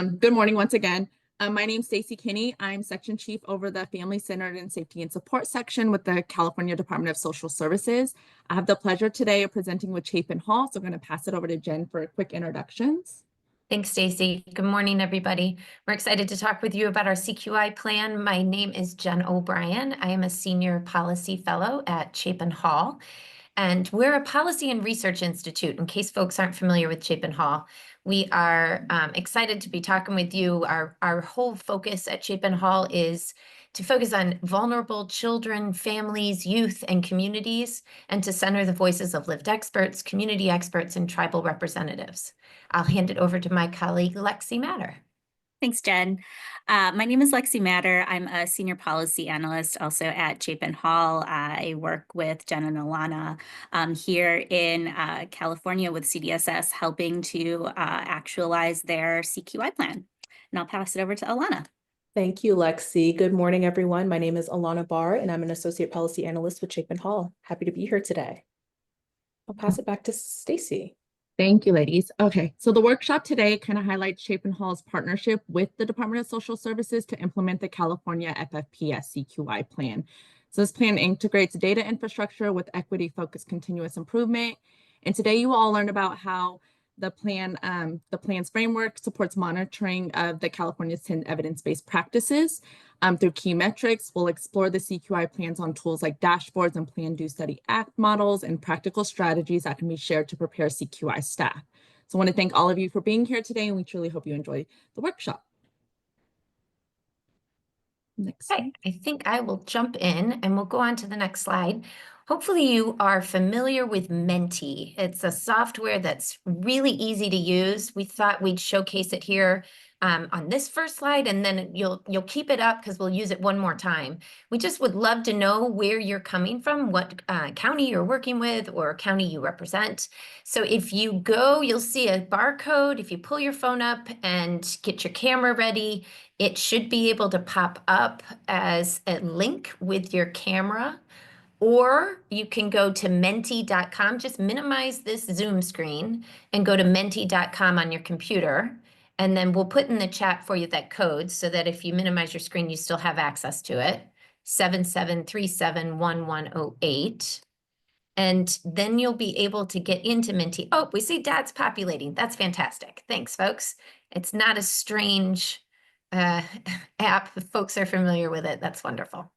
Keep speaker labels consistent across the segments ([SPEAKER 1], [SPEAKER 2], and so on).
[SPEAKER 1] Good morning once again. My name is Stacy Kinney. I'm Section Chief over the Family Centered and Safety and Support section with the California Department of Social Services. I have the pleasure today of presenting with Chapin Hall, so I'm going to pass it over to Jen for quick introductions.
[SPEAKER 2] Thanks, Stacy. Good morning, everybody. We're excited to talk with you about our CQI plan. My name is Jen O'Brien. I am a Senior Policy Fellow at Chapin Hall, and we're a policy and research institute. In case folks aren't familiar with Chapin Hall, we are excited to be talking with you. Our whole focus at Chapin Hall is to focus on vulnerable children, families, youth, and communities, and to center the voices of lived experts, community experts, and tribal representatives. I'll hand it over to my colleague, Lexi Matter.
[SPEAKER 3] Thanks, Jen. My name is Lexi Matter. I'm a senior policy analyst also at Chapin Hall. I work with Jen and Alana here in California with CDSS, helping to actualize their CQI plan. And I'll pass it over to Alana.
[SPEAKER 4] Thank you, Lexi. Good morning, everyone. My name is Alana Barr, and I'm an associate policy analyst with Chapin Hall. Happy to be here today. I'll pass it back to Stacy.
[SPEAKER 1] Thank you, ladies. Okay, so the workshop today kind of highlights Chapin Hall's partnership with the Department of Social Services to implement the California FFPS CQI plan. So this plan integrates data infrastructure with equity-focused continuous improvement. And today you will all learn about how the plan's framework supports monitoring of the California's 10 evidence-based practices through key metrics. We'll explore the CQI plans on tools like dashboards and plan, do, study, act models and practical strategies that can be shared to prepare CQI staff. So I want to thank all of you for being here today, and we truly hope you enjoy the workshop. Next slide.
[SPEAKER 2] Okay, I think I will jump in and we'll go on to the next slide. Hopefully you are familiar with Menti. It's a software that's really easy to use. We thought we'd showcase it here on this first slide, and then you'll keep it up because we'll use it one more time. We just would love to know where you're coming from, what county you're working with or county you represent. So if you go, you'll see a barcode. If you pull your phone up and get your camera ready, it should be able to pop up as a link with your camera. Or you can go to menti.com, just minimize this Zoom screen and go to menti.com on your computer. And then we'll put in the chat for you that code so that if you minimize your screen, you still have access to it, 77371108. And then you'll be able to get into Menti. Oh, we see Dad's populating. That's fantastic. Thanks, folks. It's not a strange app. If folks are familiar with it, that's wonderful.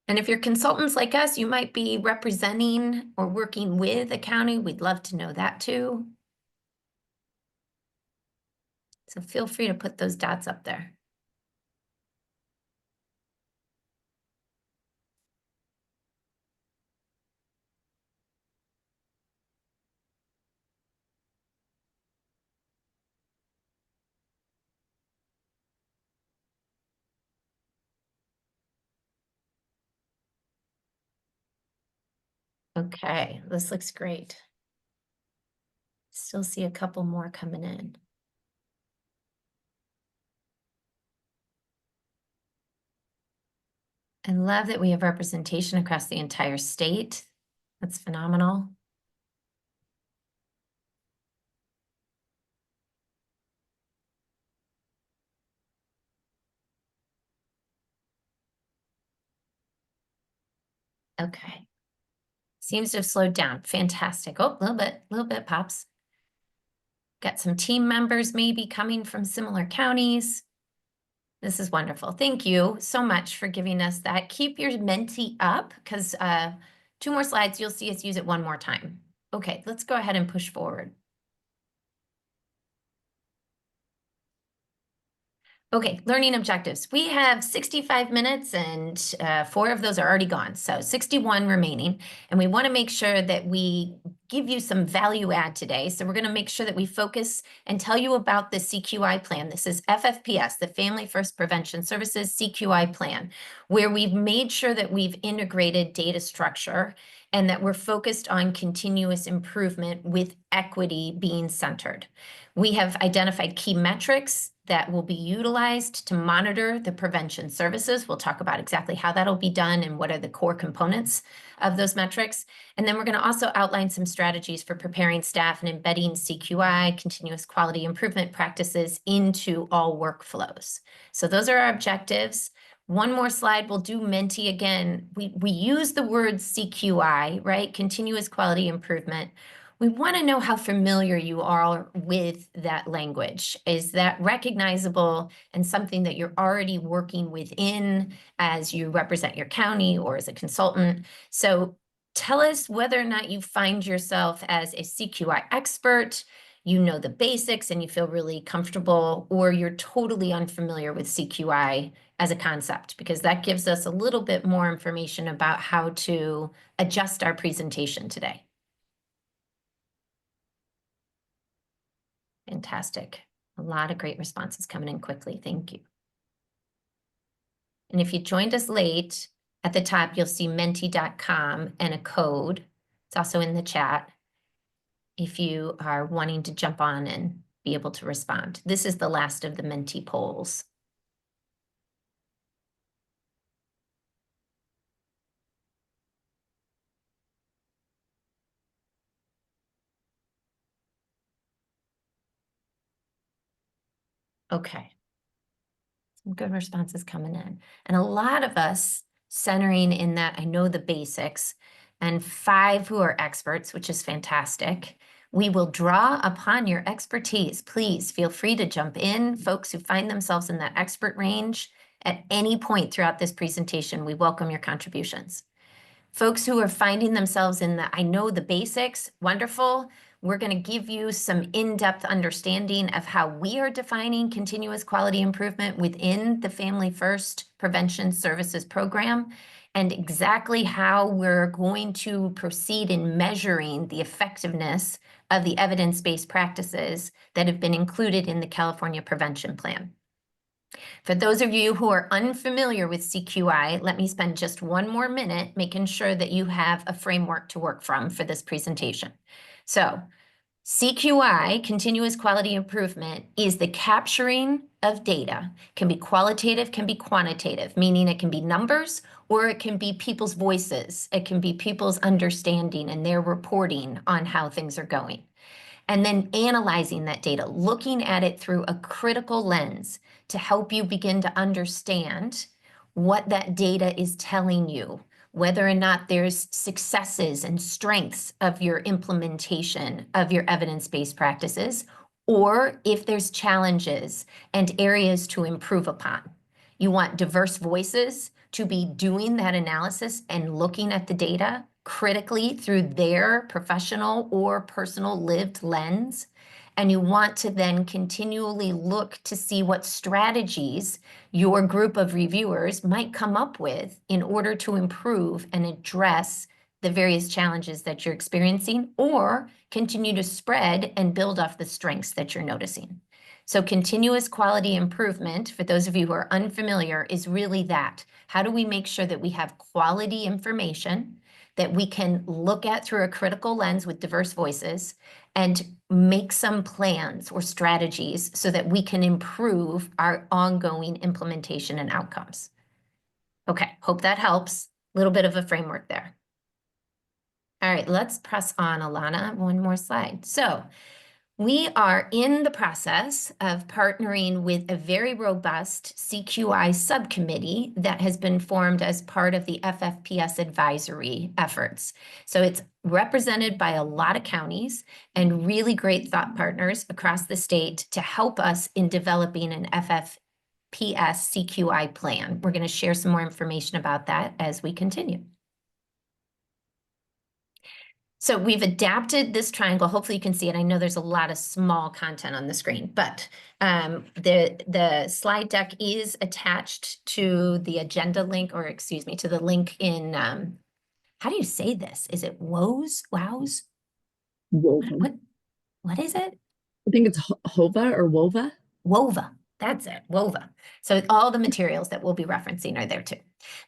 [SPEAKER 2] And if you're consultants like us, you might be representing or working with a county. We'd love to know that too. So feel free to put those dots up there. Okay, this looks great. Still see a couple more coming in. I love that we have representation across the entire state. That's phenomenal. Okay. Seems to have slowed down. Fantastic. Oh, a little bit pops. Got some team members maybe coming from similar counties. This is wonderful. Thank you so much for giving us that. Keep your Menti up because 2 more slides, you'll see us use it one more time. Okay, let's go ahead and push forward. Okay, learning objectives. We have 65 minutes and 4 of those are already gone. So 61 remaining. And we want to make sure that we give you some value add today. So we're going to make sure that we focus and tell you about the CQI plan. This is FFPS, the Family First Prevention Services CQI plan, where we've made sure that we've integrated data structure and that we're focused on continuous improvement with equity being centered. We have identified key metrics that will be utilized to monitor the prevention services. We'll talk about exactly how that'll be done and what are the core components of those metrics. And then we're going to also outline some strategies for preparing staff and embedding CQI, continuous quality improvement practices, into all workflows. So those are our objectives. One more slide, we'll do Menti again. We use the word CQI, right? Continuous quality improvement. We want to know how familiar you are with that language. Is that recognizable and something that you're already working within as you represent your county or as a consultant? So tell us whether or not you find yourself as a CQI expert, you know the basics and you feel really comfortable, or you're totally unfamiliar with CQI as a concept, because that gives us a little bit more information about how to adjust our presentation today. Fantastic. A lot of great responses coming in quickly. Thank you. And if you joined us late, at the top, you'll see menti.com and a code. It's also in the chat if you are wanting to jump on and be able to respond. This is the last of the Menti polls. Okay. Some good responses coming in. And a lot of us centering in that I know the basics, and 5 who are experts, which is fantastic. We will draw upon your expertise. Please feel free to jump in. Folks who find themselves in that expert range at any point throughout this presentation, we welcome your contributions. Folks who are finding themselves in the I know the basics, wonderful. We're going to give you some in-depth understanding of how we are defining continuous quality improvement within the Family First Prevention Services Program, and exactly how we're going to proceed in measuring the effectiveness of the evidence-based practices that have been included in the California Prevention Plan. For those of you who are unfamiliar with CQI, let me spend just one more minute making sure that you have a framework to work from for this presentation. So CQI, continuous quality improvement, is the capturing of data. Can be qualitative, can be quantitative, meaning it can be numbers or it can be people's voices. It can be people's understanding and their reporting on how things are going. And then analyzing that data, looking at it through a critical lens to help you begin to understand what that data is telling you, whether or not there's successes and strengths of your implementation of your evidence-based practices, or if there's challenges and areas to improve upon. You want diverse voices to be doing that analysis and looking at the data critically through their professional or personal lived lens. And you want to then continually look to see what strategies your group of reviewers might come up with in order to improve and address the various challenges that you're experiencing, or continue to spread and build off the strengths that you're noticing. So continuous quality improvement, for those of you who are unfamiliar, is really that. How do we make sure that we have quality information that we can look at through a critical lens with diverse voices and make some plans or strategies so that we can improve our ongoing implementation and outcomes? Okay, hope that helps. A little bit of a framework there. All right, let's press on, Alana. One more slide. So we are in the process of partnering with a very robust CQI subcommittee that has been formed as part of the FFPS advisory efforts. So it's represented by a lot of counties and really great thought partners across the state to help us in developing an FFPS CQI plan. We're going to share some more information about that as we continue. So we've adapted this triangle. Hopefully you can see it. I know there's a lot of small content on the screen, but the slide deck is attached to the agenda link, or excuse me, to the link in, how do you say this? Is it WOWS? WOWS?
[SPEAKER 1] Woven.
[SPEAKER 2] What is it?
[SPEAKER 1] I think it's HOVA or WOVA.
[SPEAKER 2] WOVA. That's it, WOVA. So all the materials that we'll be referencing are there too.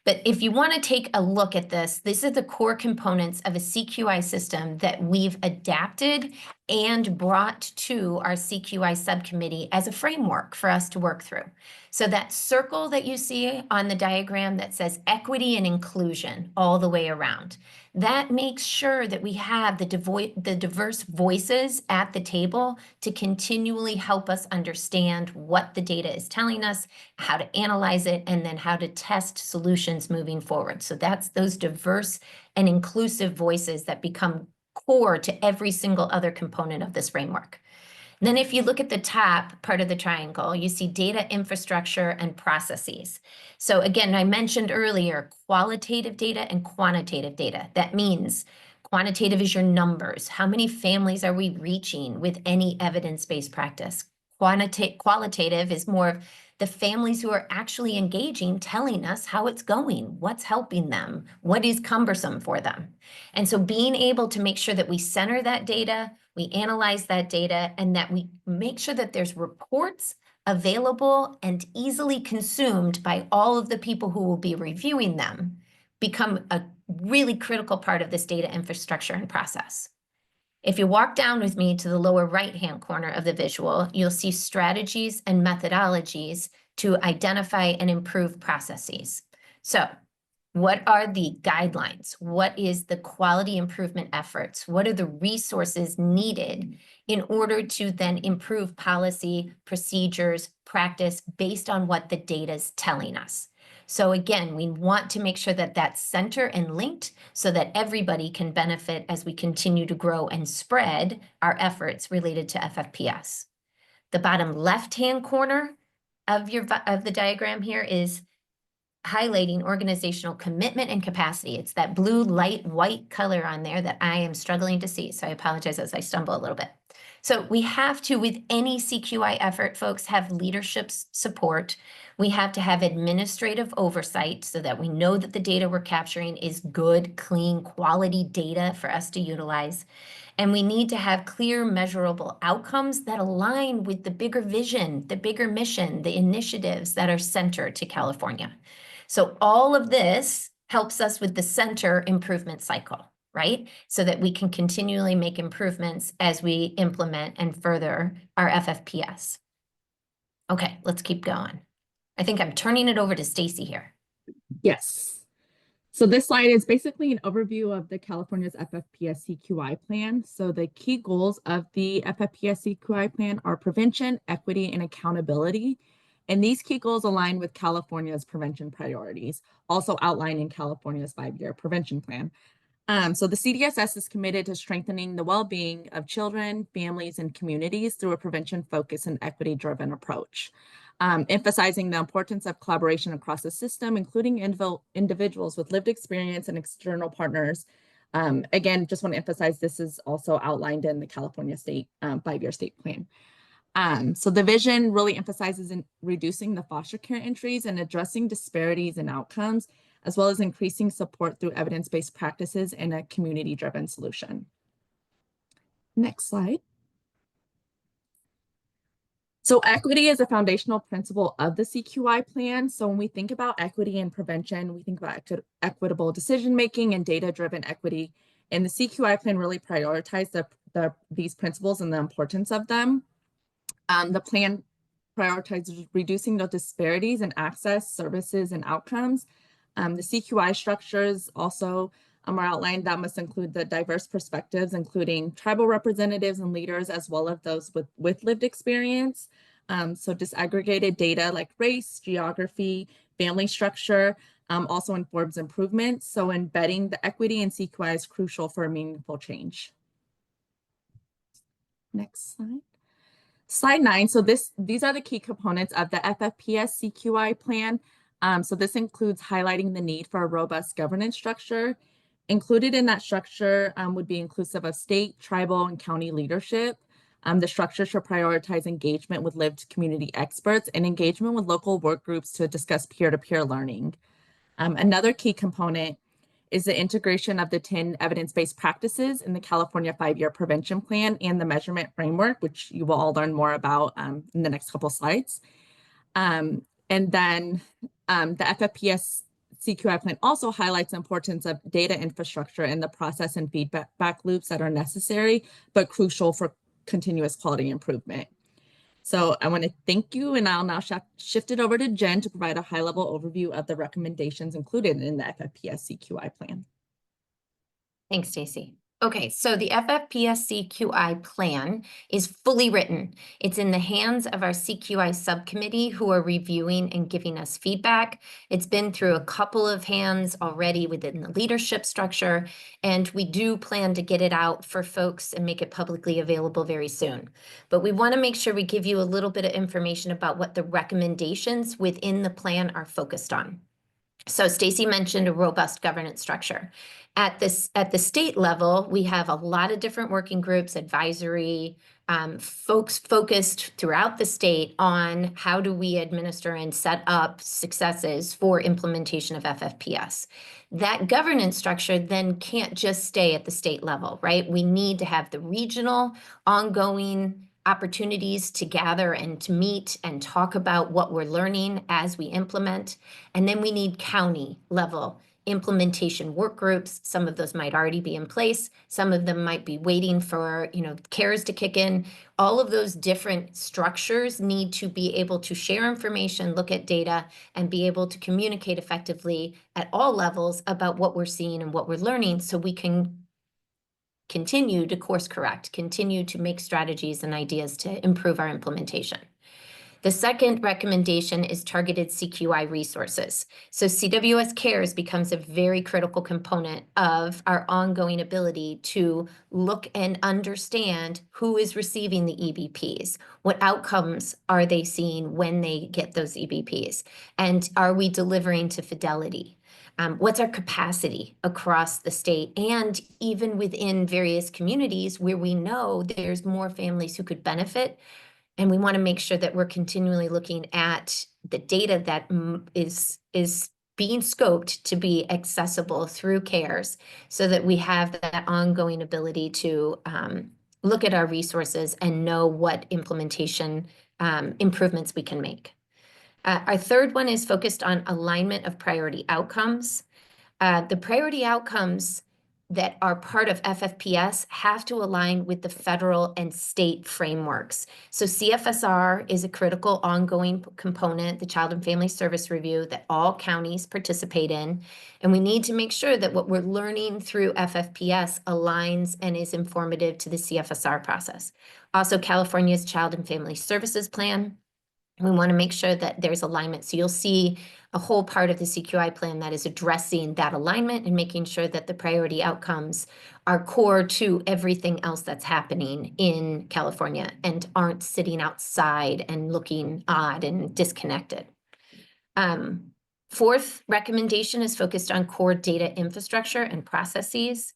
[SPEAKER 2] But if you want to take a look at this, these are the core components of a CQI system that we've adapted and brought to our CQI subcommittee as a framework for us to work through. So that circle that you see on the diagram that says equity and inclusion all the way around, that makes sure that we have the diverse voices at the table to continually help us understand what the data is telling us, how to analyze it, and then how to test solutions moving forward. So that's those diverse and inclusive voices that become core to every single other component of this framework. And then if you look at the top part of the triangle, you see data infrastructure and processes. So again, I mentioned earlier, qualitative data and quantitative data. That means quantitative is your numbers. How many families are we reaching with any evidence-based practice? Qualitative is more of the families who are actually engaging, telling us how it's going, what's helping them, what is cumbersome for them. And so being able to make sure that we center that data, we analyze that data, and that we make sure that there's reports available and easily consumed by all of the people who will be reviewing them become a really critical part of this data infrastructure and process. If you walk down with me to the lower right-hand corner of the visual, you'll see strategies and methodologies to identify and improve processes. So what are the guidelines? What is the quality improvement efforts? What are the resources needed in order to then improve policy, procedures, practice based on what the data is telling us? So again, we want to make sure that that's center and linked so that everybody can benefit as we continue to grow and spread our efforts related to FFPS. The bottom left-hand corner of the diagram here is highlighting organizational commitment and capacity. It's that blue light white color on there that I am struggling to see. So I apologize as I stumble a little bit. So we have to, with any CQI effort, folks, have leadership support. We have to have administrative oversight so that we know that the data we're capturing is good, clean, quality data for us to utilize. And we need to have clear, measurable outcomes that align with the bigger vision, the bigger mission, the initiatives that are centered to California. So all of this helps us with the center improvement cycle, right? So that we can continually make improvements as we implement and further our FFPS. Okay, let's keep going. I think I'm turning it over to Stacy here.
[SPEAKER 1] Yes. So this slide is basically an overview of the California's FFPS CQI plan. So the key goals of the FFPS CQI plan are prevention, equity, and accountability. And these key goals align with California's prevention priorities, also outlined in California's 5-year prevention plan. So the CDSS is committed to strengthening the well-being of children, families, and communities through a prevention-focused and equity-driven approach, emphasizing the importance of collaboration across the system, including individuals with lived experience and external partners. Again, just want to emphasize this is also outlined in the California state 5-year state plan. So the vision really emphasizes in reducing the foster care entries and addressing disparities in outcomes, as well as increasing support through evidence-based practices and a community-driven solution. Next slide. So equity is a foundational principle of the CQI plan. So when we think about equity and prevention, we think about equitable decision-making and data-driven equity. And the CQI plan really prioritizes these principles and the importance of them. The plan prioritizes reducing the disparities in access, services, and outcomes. The CQI structures also are outlined that must include the diverse perspectives, including tribal representatives and leaders, as well as those with lived experience. So disaggregated data like race, geography, family structure also informs improvements. So embedding the equity in CQI is crucial for meaningful change. Next slide. Slide 9. So these are the key components of the FFPS CQI plan. So this includes highlighting the need for a robust governance structure. Included in that structure would be inclusive of state, tribal, and county leadership. The structure should prioritize engagement with lived community experts and engagement with local work groups to discuss peer-to-peer learning. Another key component is the integration of the 10 evidence-based practices in the California 5-year prevention plan and the measurement framework, which you will all learn more about in the next couple slides. And then the FFPS CQI plan also highlights the importance of data infrastructure and the process and feedback loops that are necessary, but crucial for continuous quality improvement. So I want to thank you, and I'll now shift it over to Jen to provide a high-level overview of the recommendations included in the FFPS CQI plan.
[SPEAKER 2] Thanks, Stacy. Okay, so the FFPS CQI plan is fully written. It's in the hands of our CQI subcommittee who are reviewing and giving us feedback. It's been through a couple of hands already within the leadership structure, and we do plan to get it out for folks and make it publicly available very soon. But we want to make sure we give you a little bit of information about what the recommendations within the plan are focused on. So Stacy mentioned a robust governance structure. At the state level, we have a lot of different working groups, advisory, folks focused throughout the state on how do we administer and set up successes for implementation of FFPS. That governance structure then can't just stay at the state level, right? We need to have the regional ongoing opportunities to gather and to meet and talk about what we're learning as we implement. And then we need county level implementation work groups. Some of those might already be in place. Some of them might be waiting for, CARES to kick in. All of those different structures need to be able to share information, look at data, and be able to communicate effectively at all levels about what we're seeing and what we're learning, so we can continue to course correct, continue to make strategies and ideas to improve our implementation. The second recommendation is targeted CQI resources. So CWS CARES becomes a very critical component of our ongoing ability to look and understand who is receiving the EBPs, what outcomes are they seeing when they get those EBPs, and are we delivering to fidelity? What's our capacity across the state and even within various communities where we know there's more families who could benefit? And we want to make sure that we're continually looking at the data that is being scoped to be accessible through CARES, so that we have that ongoing ability to look at our resources and know what implementation improvements we can make. Our third one is focused on alignment of priority outcomes. The priority outcomes that are part of FFPS have to align with the federal and state frameworks. So CFSR is a critical ongoing component, the Child and Family Service Review, that all counties participate in. And we need to make sure that what we're learning through FFPS aligns and is informative to the CFSR process. Also, California's Child and Family Services Plan. We want to make sure that there's alignment. So you'll see a whole part of the CQI plan that is addressing that alignment and making sure that the priority outcomes are core to everything else that's happening in California and aren't sitting outside and looking odd and disconnected. Fourth recommendation is focused on core data infrastructure and processes.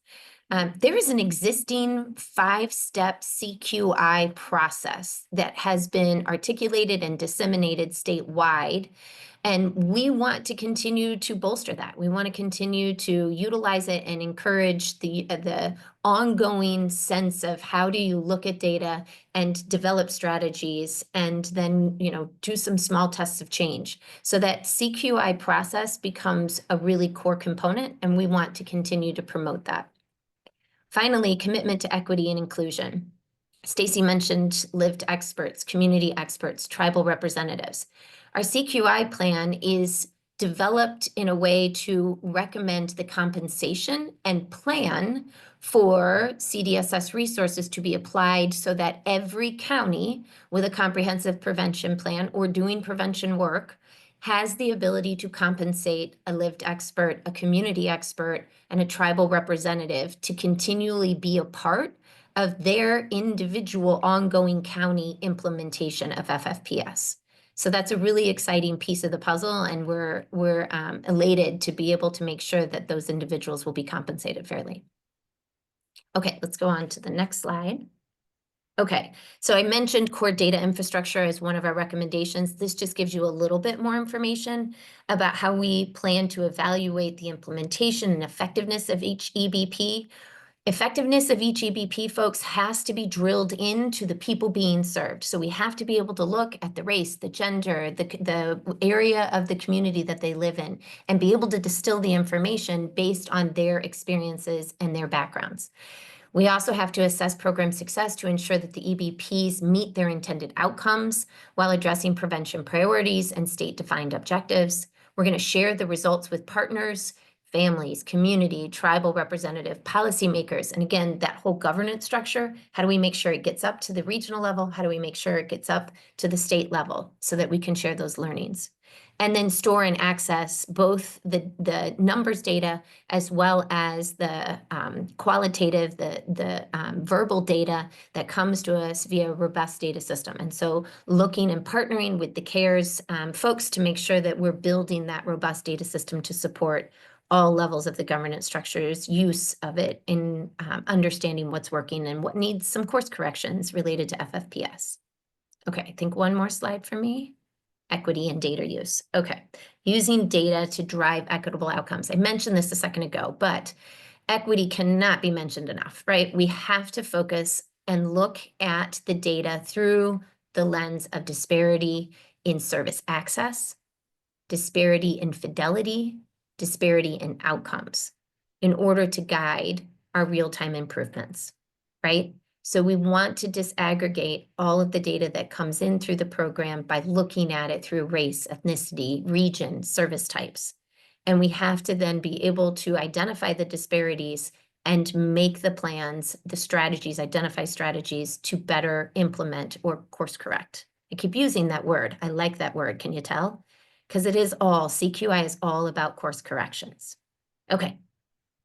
[SPEAKER 2] There is an existing 5-step CQI process that has been articulated and disseminated statewide, and we want to continue to bolster that. We want to continue to utilize it and encourage the ongoing sense of how do you look at data and develop strategies, and then do some small tests of change, so that CQI process becomes a really core component, and we want to continue to promote that. Finally, commitment to equity and inclusion. Stacy mentioned lived experts, community experts, tribal representatives. Our CQI plan is developed in a way to recommend the compensation and plan for CDSS resources to be applied, so that every county with a comprehensive prevention plan or doing prevention work has the ability to compensate a lived expert, a community expert, and a tribal representative to continually be a part of their individual ongoing county implementation of FFPS. So that's a really exciting piece of the puzzle, and we're elated to be able to make sure that those individuals will be compensated fairly. Okay, let's go on to the next slide. Okay, so I mentioned core data infrastructure as one of our recommendations. This just gives you a little bit more information about how we plan to evaluate the implementation and effectiveness of each EBP. Effectiveness of each EBP, folks, has to be drilled into the people being served. So we have to be able to look at the race, the gender, the area of the community that they live in, and be able to distill the information based on their experiences and their backgrounds. We also have to assess program success to ensure that the EBPs meet their intended outcomes while addressing prevention priorities and state-defined objectives. We're going to share the results with partners, families, community, tribal representative, policymakers, and again, that whole governance structure. How do we make sure it gets up to the regional level? How do we make sure it gets up to the state level so that we can share those learnings? And then store and access both the numbers data as well as the qualitative, the verbal data that comes to us via a robust data system. And so looking and partnering with the CARES folks to make sure that we're building that robust data system to support all levels of the governance structure's use of it in understanding what's working and what needs some course corrections related to FFPS. Okay, I think one more slide for me. Equity and data use. Okay, using data to drive equitable outcomes. I mentioned this a second ago, but equity cannot be mentioned enough, right? We have to focus and look at the data through the lens of disparity in service access, disparity in fidelity, disparity in outcomes in order to guide our real-time improvements, right? So we want to disaggregate all of the data that comes in through the program by looking at it through race, ethnicity, region, service types. And we have to then be able to identify the disparities and make the plans, the strategies, identify strategies to better implement or course correct. I keep using that word. I like that word. Can you tell? Because it is all, CQI is all about course corrections. Okay,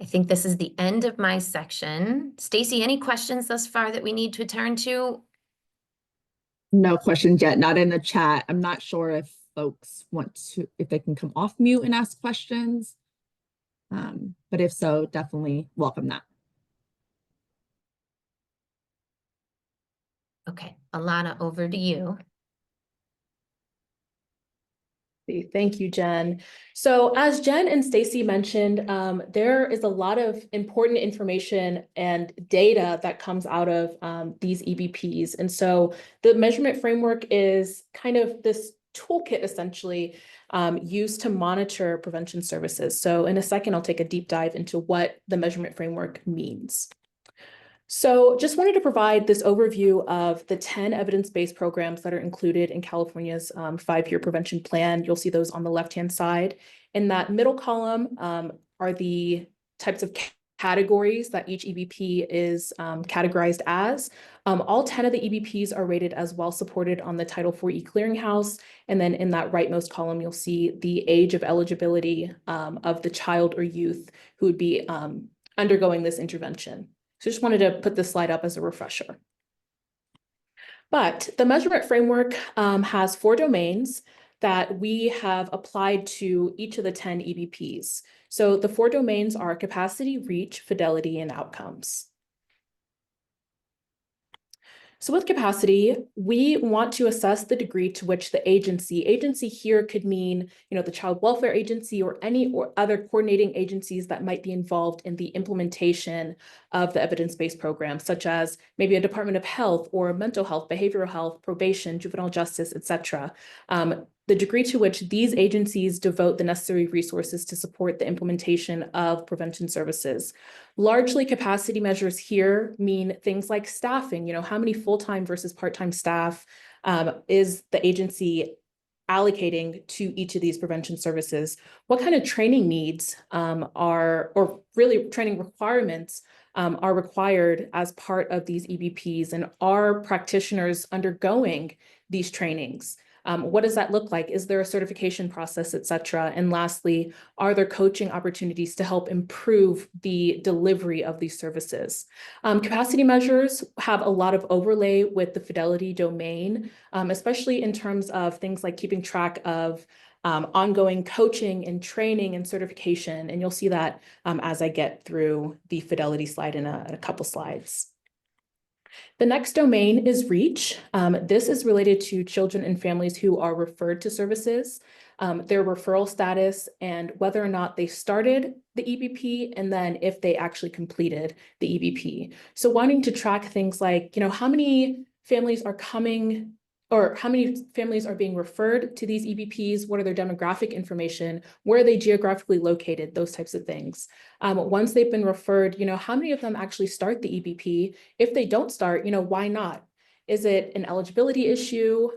[SPEAKER 2] I think this is the end of my section. Stacy, any questions thus far that we need to turn to?
[SPEAKER 1] No questions yet, not in the chat. I'm not sure if folks want to, if they can come off mute and ask questions. But if so, definitely welcome that.
[SPEAKER 2] Okay, Alana, over to you.
[SPEAKER 4] Thank you, Jen. So as Jen and Stacy mentioned, there is a lot of important information and data that comes out of these EBPs. And so the measurement framework is kind of this toolkit essentially used to monitor prevention services. So in a second, I'll take a deep dive into what the measurement framework means. So just wanted to provide this overview of the 10 evidence-based programs that are included in California's 5-year prevention plan. You'll see those on the left-hand side. In that middle column are the types of categories that each EBP is categorized as. All 10 of the EBPs are rated as well supported on the Title IV clearinghouse. And then in that rightmost column, you'll see the age of eligibility of the child or youth who would be undergoing this intervention. So just wanted to put this slide up as a refresher. But the measurement framework has 4 domains that we have applied to each of the 10 EBPs. So the 4 domains are capacity, reach, fidelity, and outcomes. So with capacity, we want to assess the degree to which the agency here could mean, the child welfare agency or any other coordinating agencies that might be involved in the implementation of the evidence-based program, such as maybe a Department of Health or mental health, behavioral health, probation, juvenile justice, etc. The degree to which these agencies devote the necessary resources to support the implementation of prevention services. Largely, capacity measures here mean things like staffing, how many full-time versus part-time staff is the agency allocating to each of these prevention services? What kind of training needs or really training requirements are required as part of these EBPs, and are practitioners undergoing these trainings? What does that look like? Is there a certification process, et cetera? And lastly, are there coaching opportunities to help improve the delivery of these services? Capacity measures have a lot of overlay with the fidelity domain, especially in terms of things like keeping track of ongoing coaching and training and certification. And you'll see that as I get through the fidelity slide in a couple slides. The next domain is REACH. This is related to children and families who are referred to services, their referral status, and whether or not they started the EBP, and then if they actually completed the EBP. So wanting to track things like, how many families are coming, or how many families are being referred to these EBPs, what are their demographic information, where are they geographically located, those types of things. Once they've been referred, how many of them actually start the EBP? If they don't start, why not? Is it an eligibility issue?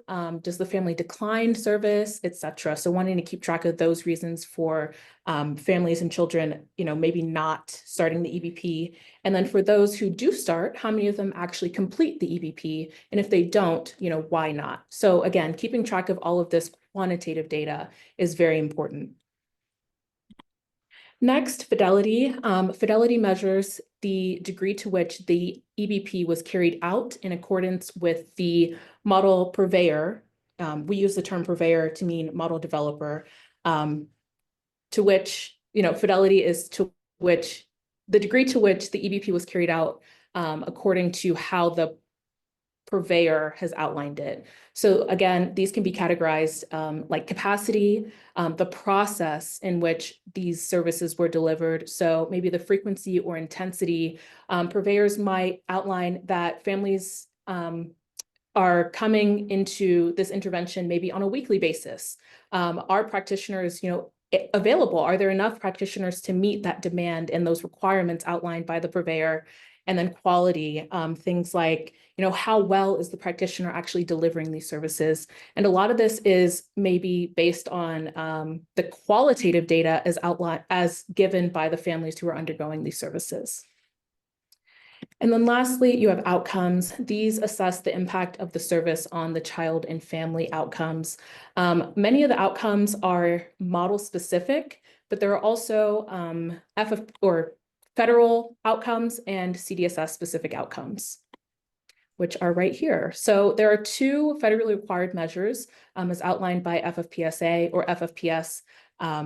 [SPEAKER 4] Does the family decline service, etc.? So wanting to keep track of those reasons for families and children, maybe not starting the EBP. And then for those who do start, how many of them actually complete the EBP? And if they don't, why not? So again, keeping track of all of this quantitative data is very important. Next, fidelity. Fidelity measures the degree to which the EBP was carried out in accordance with the model purveyor. We use the term purveyor to mean model developer, to which, fidelity is to which the degree to which the EBP was carried out according to how the purveyor has outlined it. So again, these can be categorized like capacity, the process in which these services were delivered. So maybe the frequency or intensity. Purveyors might outline that families are coming into this intervention maybe on a weekly basis. Are practitioners, available? Are there enough practitioners to meet that demand and those requirements outlined by the purveyor? And then quality, things like, how well is the practitioner actually delivering these services? And a lot of this is maybe based on the qualitative data as given by the families who are undergoing these services. And then lastly, you have outcomes. These assess the impact of the service on the child and family outcomes. Many of the outcomes are model specific, but there are also federal outcomes and CDSS specific outcomes, which are right here. So there are two federally required measures as outlined by FFPSA or FFPS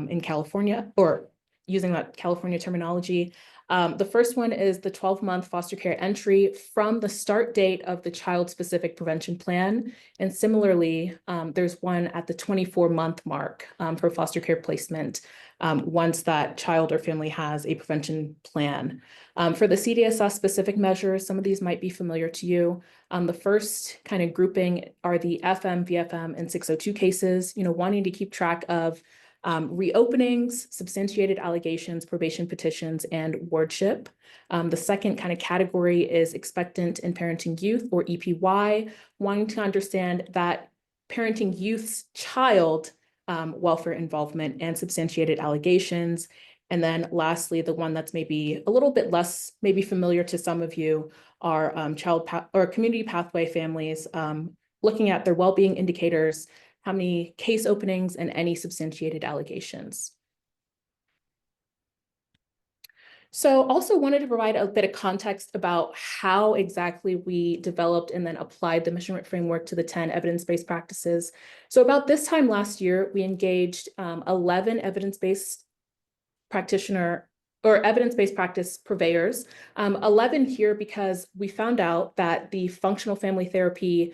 [SPEAKER 4] in California, or using that California terminology. The first one is the 12-month foster care entry from the start date of the child-specific prevention plan. And similarly, there's one at the 24-month mark for foster care placement once that child or family has a prevention plan. For the CDSS specific measures, some of these might be familiar to you. The first kind of grouping are the FM, VFM, and 602 cases, wanting to keep track of reopenings, substantiated allegations, probation petitions, and wardship. The second kind of category is expectant and parenting youth, or EPY, wanting to understand that parenting youth's child welfare involvement and substantiated allegations. And then lastly, the one that's maybe a little bit less maybe familiar to some of you are community pathway families, looking at their well-being indicators, how many case openings, and any substantiated allegations. So also wanted to provide a bit of context about how exactly we developed and then applied the measurement framework to the 10 evidence-based practices. So about this time last year, we engaged 11 evidence-based evidence-based practice purveyors. 11 here because we found out that the functional family therapy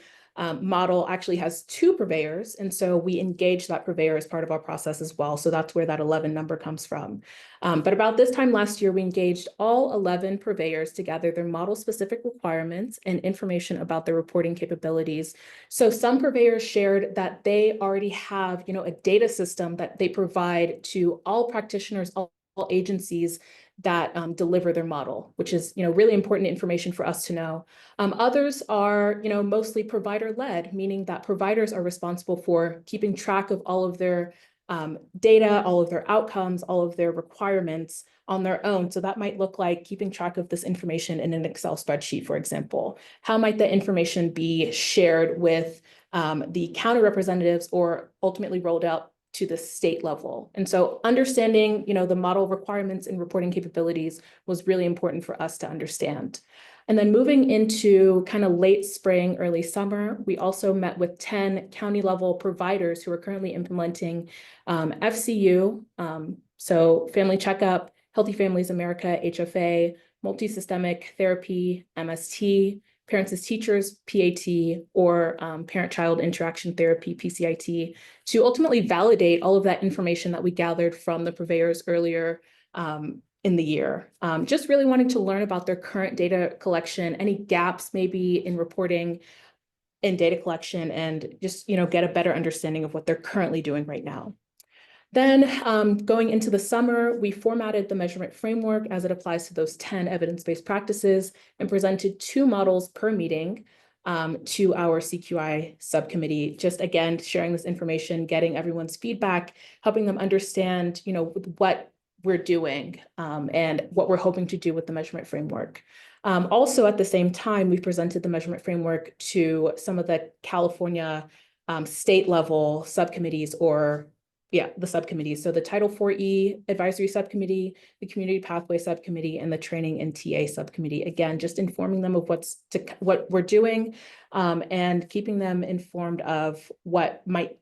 [SPEAKER 4] model actually has 2 purveyors. And so we engaged that purveyor as part of our process as well. So that's where that 11 number comes from. But about this time last year, we engaged all 11 purveyors to gather their model-specific requirements and information about their reporting capabilities. So some purveyors shared that they already have, a data system that they provide to all practitioners, all agencies that deliver their model, which is, really important information for us to know. Others are, mostly provider-led, meaning that providers are responsible for keeping track of all of their data, all of their outcomes, all of their requirements on their own. So that might look like keeping track of this information in an Excel spreadsheet, for example. How might the information be shared with the county representatives or ultimately rolled out to the state level? And so understanding, the model requirements and reporting capabilities was really important for us to understand. And then moving into kind of late spring, early summer, we also met with 10 county level providers who are currently implementing FCU, so Family Checkup, Healthy Families America, HFA, multisystemic therapy, MST, parents as teachers, PAT, or parent-child interaction therapy, PCIT, to ultimately validate all of that information that we gathered from the purveyors earlier in the year. Just really wanting to learn about their current data collection, any gaps maybe in reporting and data collection, and just get a better understanding of what they're currently doing right now. Then going into the summer, we formatted the measurement framework as it applies to those 10 evidence-based practices and presented 2 models per meeting to our CQI subcommittee, just again, sharing this information, getting everyone's feedback, helping them understand, what we're doing and what we're hoping to do with the measurement framework. Also, at the same time, we presented the measurement framework to some of the California state level subcommittees, or the subcommittees. So the Title IV-E Advisory Subcommittee, the Community Pathway Subcommittee, and the Training and TA Subcommittee. Again, just informing them of what we're doing and keeping them informed of what might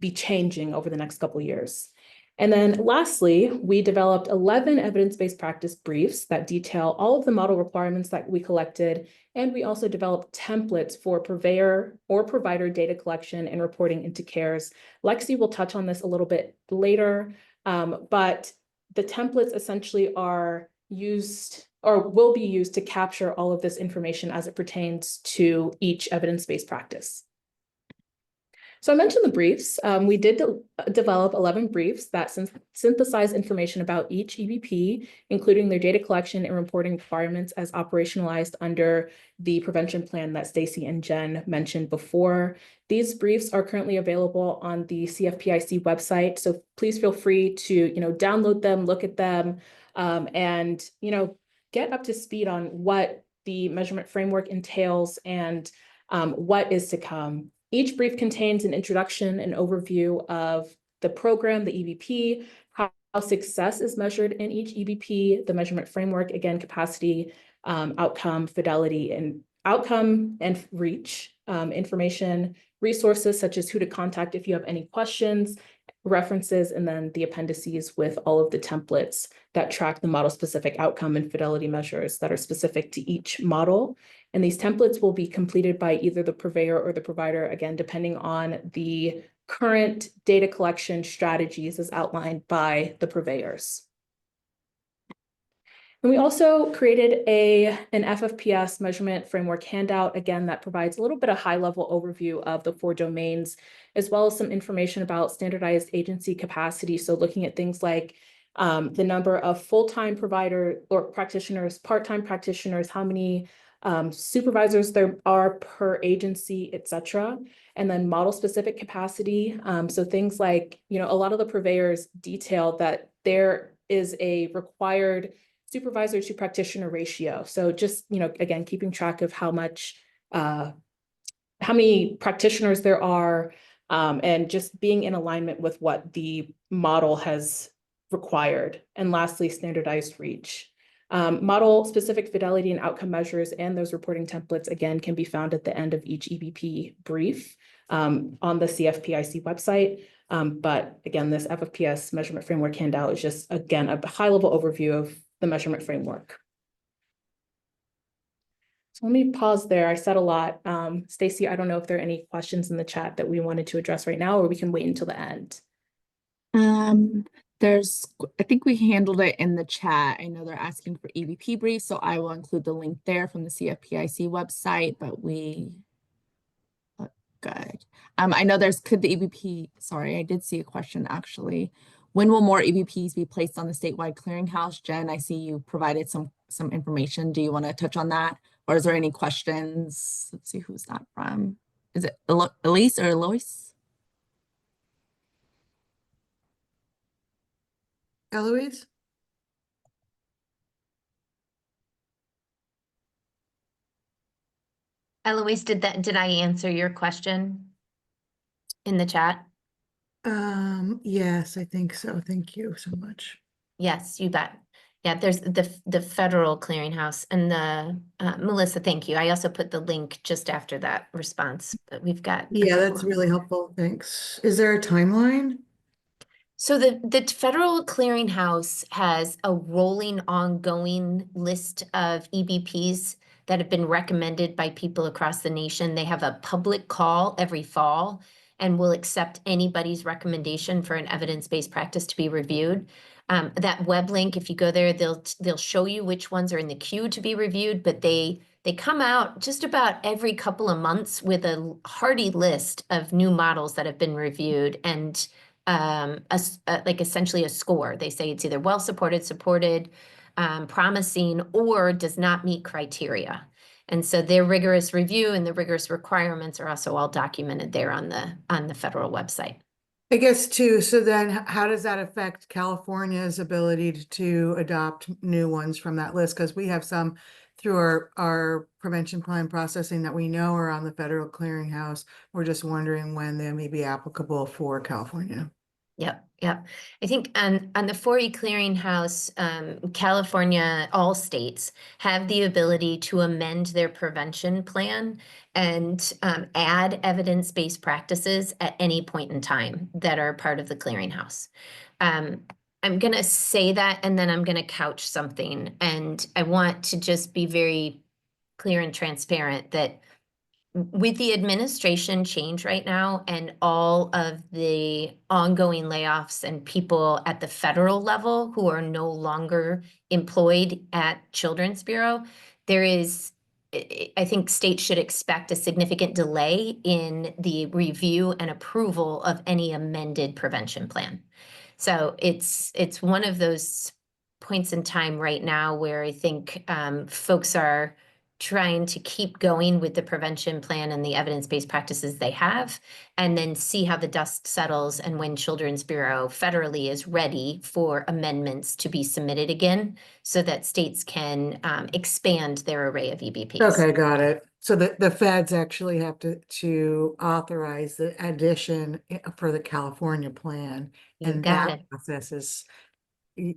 [SPEAKER 4] be changing over the next couple of years. And then lastly, we developed 11 evidence-based practice briefs that detail all of the model requirements that we collected. And we also developed templates for purveyor or provider data collection and reporting into CARES. Lexi will touch on this a little bit later, but the templates essentially are used or will be used to capture all of this information as it pertains to each evidence-based practice. So I mentioned the briefs. We did develop 11 briefs that synthesize information about each EBP, including their data collection and reporting requirements as operationalized under the prevention plan that Stacy and Jen mentioned before. These briefs are currently available on the CFPIC website, so please feel free to download them, look at them, and get up to speed on what the measurement framework entails and what is to come. Each brief contains an introduction and overview of the program, the EBP, how success is measured in each EBP, the measurement framework, again, capacity, outcome, fidelity, and outcome and reach information, resources such as who to contact if you have any questions, references, and then the appendices with all of the templates that track the model-specific outcome and fidelity measures that are specific to each model. And these templates will be completed by either the purveyor or the provider, again, depending on the current data collection strategies as outlined by the purveyors. And we also created an FFPS measurement framework handout, again, that provides a little bit of high-level overview of the 4 domains, as well as some information about standardized agency capacity. So looking at things like the number of full-time provider or practitioners, part-time practitioners, how many supervisors there are per agency, et cetera. And then model-specific capacity. So things like, a lot of the purveyors detail that there is a required supervisor to practitioner ratio. So just, again, keeping track of how many practitioners there are, and just being in alignment with what the model has required. And lastly, standardized reach. Model-specific fidelity and outcome measures and those reporting templates, again, can be found at the end of each EBP brief on the CFPIC website. But again, this FFPS measurement framework handout is just, again, a high-level overview of the measurement framework. So let me pause there. I said a lot. Stacy, I don't know if there are any questions in the chat that we wanted to address right now, or we can wait until the end.
[SPEAKER 1] I think we handled it in the chat. I know they're asking for EBP briefs, so I will include the link there from the CFPIC website, but we look good. I know could the EBP, sorry, I did see a question actually. When will more EBPs be placed on the statewide clearinghouse? Jen, I see you provided some information. Do you want to touch on that? Or is there any questions? Let's see, who's that from? Is it Elise or Eloise?
[SPEAKER 5] Eloise?
[SPEAKER 2] Eloise, did I answer your question in the chat?
[SPEAKER 5] Yes, I think so. Thank you so much.
[SPEAKER 2] Yes, you bet. Yeah, there's the federal clearinghouse and the Melissa, thank you. I also put the link just after that response, but we've got.
[SPEAKER 5] Yeah, that's really helpful. Thanks. Is there a timeline?
[SPEAKER 2] So the federal clearinghouse has a rolling ongoing list of EBPs that have been recommended by people across the nation. They have a public call every fall and will accept anybody's recommendation for an evidence-based practice to be reviewed. That web link, if you go there, they'll show you which ones are in the queue to be reviewed, but they come out just about every couple of months with a hearty list of new models that have been reviewed and like essentially a score. They say it's either well supported, promising, or does not meet criteria. And so their rigorous review and the rigorous requirements are also all documented there on the federal website.
[SPEAKER 5] I guess too, so then how does that affect California's ability to adopt new ones from that list? Because we have some through our prevention plan processing that we know are on the federal clearinghouse. We're just wondering when they may be applicable for California.
[SPEAKER 2] Yep. I think on the 4E clearinghouse, California, all states have the ability to amend their prevention plan and add evidence-based practices at any point in time that are part of the clearinghouse. I'm going to say that, and then I'm going to couch something. And I want to just be very clear and transparent that with the administration change right now and all of the ongoing layoffs and people at the federal level who are no longer employed at Children's Bureau, I think states should expect a significant delay in the review and approval of any amended prevention plan. So it's one of those points in time right now where I think folks are trying to keep going with the prevention plan and the evidence-based practices they have, and then see how the dust settles and when Children's Bureau federally is ready for amendments to be submitted again so that states can expand their array of EBPs.
[SPEAKER 5] Okay, got it. So the feds actually have to authorize the addition for the California plan. And that process is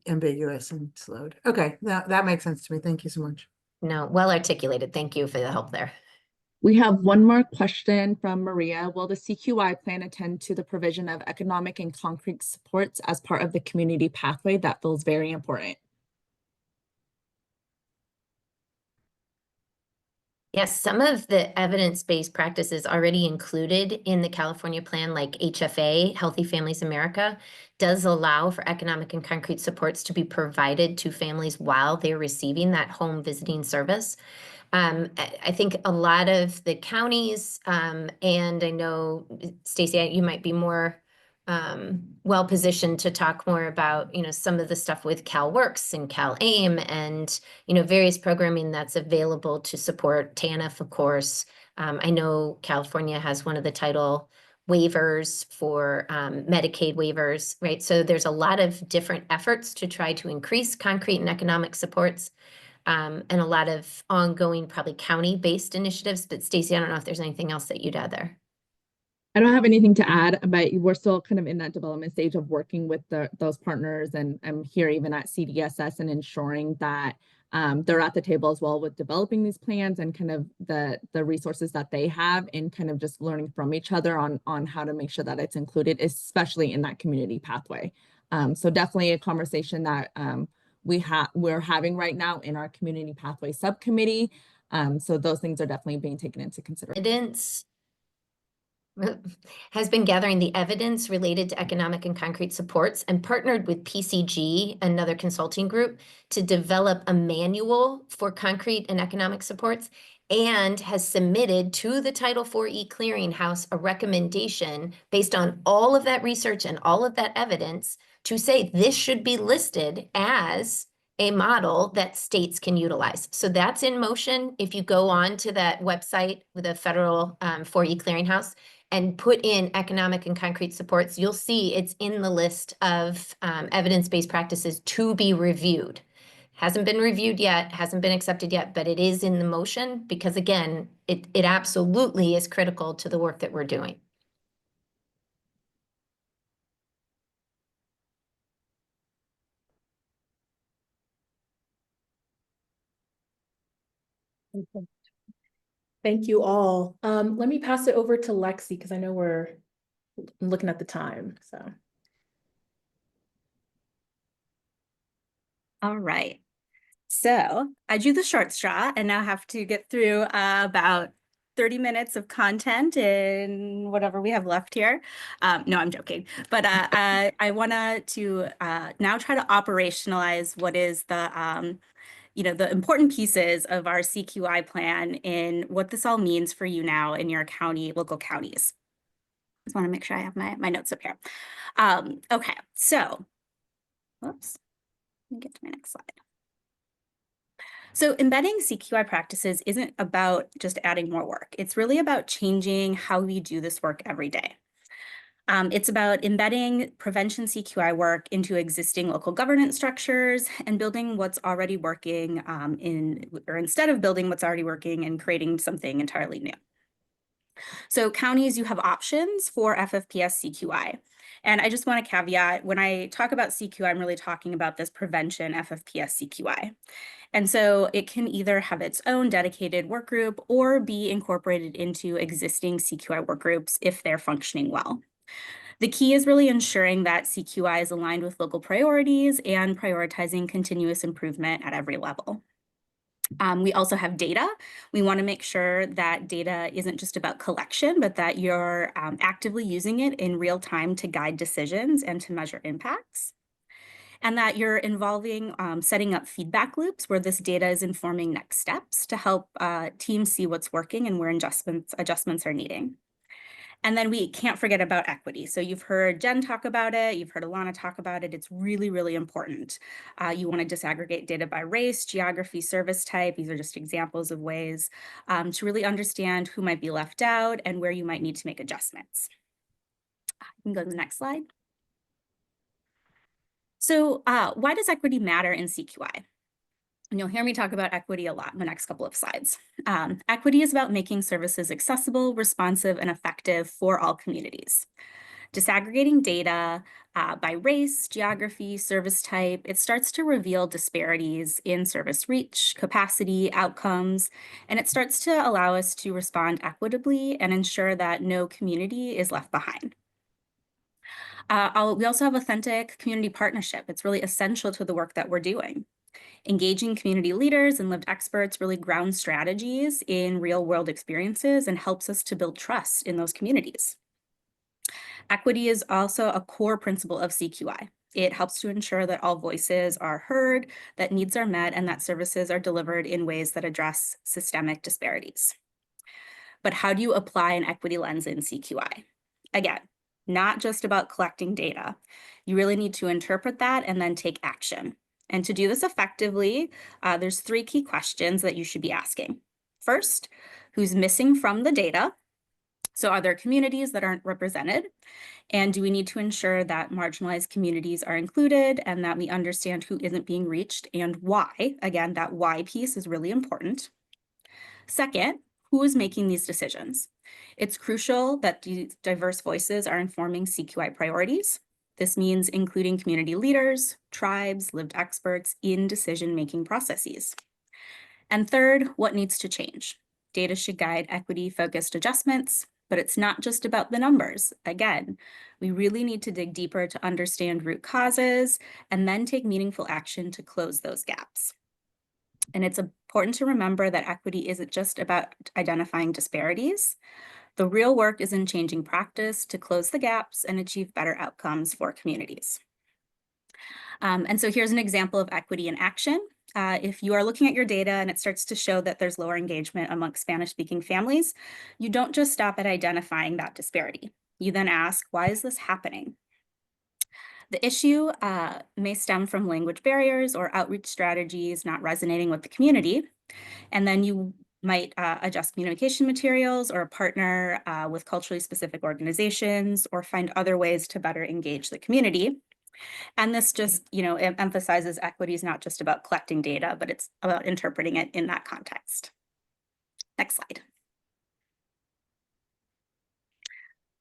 [SPEAKER 5] ambiguous and slowed. Okay, that makes sense to me. Thank you so much.
[SPEAKER 2] No, well articulated. Thank you for the help there.
[SPEAKER 1] We have one more question from Maria. Will the CQI plan attend to the provision of economic and concrete supports as part of the community pathway? That feels very important.
[SPEAKER 2] Yes, some of the evidence-based practices already included in the California plan, like HFA, Healthy Families America, does allow for economic and concrete supports to be provided to families while they're receiving that home visiting service. I think a lot of the counties, and I know, Stacey, you might be more well positioned to talk more about, some of the stuff with CalWorks and CalAIM and, various programming that's available to support TANF, of course. I know California has one of the title waivers for Medicaid waivers, right? So there's a lot of different efforts to try to increase concrete and economic supports. And a lot of ongoing, probably county-based initiatives. But Stacey, I don't know if there's anything else that you'd add there.
[SPEAKER 1] I don't have anything to add, but we're still kind of in that development stage of working with those partners, and I'm here even at CDSS and ensuring that they're at the table as well with developing these plans and kind of the resources that they have, and kind of just learning from each other on how to make sure that it's included, especially in that community pathway. So definitely a conversation that we're having right now in our community pathway subcommittee. So those things are definitely being taken into consideration.
[SPEAKER 2] Evidence has been gathering the evidence related to economic and concrete supports and partnered with PCG, another consulting group, to develop a manual for concrete and economic supports, and has submitted to the Title 4E clearinghouse a recommendation based on all of that research and all of that evidence to say this should be listed as a model that states can utilize. So that's in motion. If you go on to that website with the federal 4E clearinghouse and put in economic and concrete supports, you'll see it's in the list of evidence-based practices to be reviewed. Hasn't been reviewed yet, hasn't been accepted yet, but it is in the motion because, again, it absolutely is critical to the work that we're doing.
[SPEAKER 4] Thank you all. Let me pass it over to Lexi because I know we're looking at the time. So.
[SPEAKER 3] All right. So I drew the short straw and now have to get through about 30 minutes of content in whatever we have left here. No, I'm joking. But I want to now try to operationalize what is the the important pieces of our CQI plan in what this all means for you now in your local counties. Just want to make sure I have my notes up here. Okay, so, whoops, let me get to my next slide. So embedding CQI practices isn't about just adding more work. It's really about changing how we do this work every day. It's about embedding prevention CQI work into existing local governance structures and building what's already working instead of building what's already working and creating something entirely new. So counties, you have options for FFPS CQI. And I just want to caveat, when I talk about CQI, I'm really talking about this prevention FFPS CQI. And so it can either have its own dedicated work group or be incorporated into existing CQI work groups if they're functioning well. The key is really ensuring that CQI is aligned with local priorities and prioritizing continuous improvement at every level. We also have data. We want to make sure that data isn't just about collection, but that you're actively using it in real time to guide decisions and to measure impacts. And that you're involving setting up feedback loops where this data is informing next steps to help teams see what's working and where adjustments are needing. And then we can't forget about equity. So you've heard Jen talk about it. You've heard Alana talk about it. It's really, really important. You want to disaggregate data by race, geography, service type. These are just examples of ways to really understand who might be left out and where you might need to make adjustments. You can go to the next slide. So why does equity matter in CQI? And you'll hear me talk about equity a lot in the next couple of slides. Equity is about making services accessible, responsive, and effective for all communities. Disaggregating data by race, geography, service type, it starts to reveal disparities in service reach, capacity, outcomes, and it starts to allow us to respond equitably and ensure that no community is left behind. We also have authentic community partnership. It's really essential to the work that we're doing. Engaging community leaders and lived experts really grounds strategies in real world experiences and helps us to build trust in those communities. Equity is also a core principle of CQI. It helps to ensure that all voices are heard, that needs are met, and that services are delivered in ways that address systemic disparities. But how do you apply an equity lens in CQI? Again, not just about collecting data. You really need to interpret that and then take action. And to do this effectively, there's 3 key questions that you should be asking. First, who's missing from the data? So are there communities that aren't represented? And do we need to ensure that marginalized communities are included and that we understand who isn't being reached and why? Again, that why piece is really important. Second, who is making these decisions? It's crucial that these diverse voices are informing CQI priorities. This means including community leaders, tribes, lived experts in decision-making processes. And third, what needs to change? Data should guide equity-focused adjustments, but it's not just about the numbers. Again, we really need to dig deeper to understand root causes and then take meaningful action to close those gaps. And it's important to remember that equity isn't just about identifying disparities. The real work is in changing practice to close the gaps and achieve better outcomes for communities. And so here's an example of equity in action. If you are looking at your data and it starts to show that there's lower engagement among Spanish-speaking families, you don't just stop at identifying that disparity. You then ask, why is this happening? The issue may stem from language barriers or outreach strategies not resonating with the community. And then you might adjust communication materials or partner with culturally specific organizations or find other ways to better engage the community. And this just, emphasizes equity is not just about collecting data, but it's about interpreting it in that context. Next slide.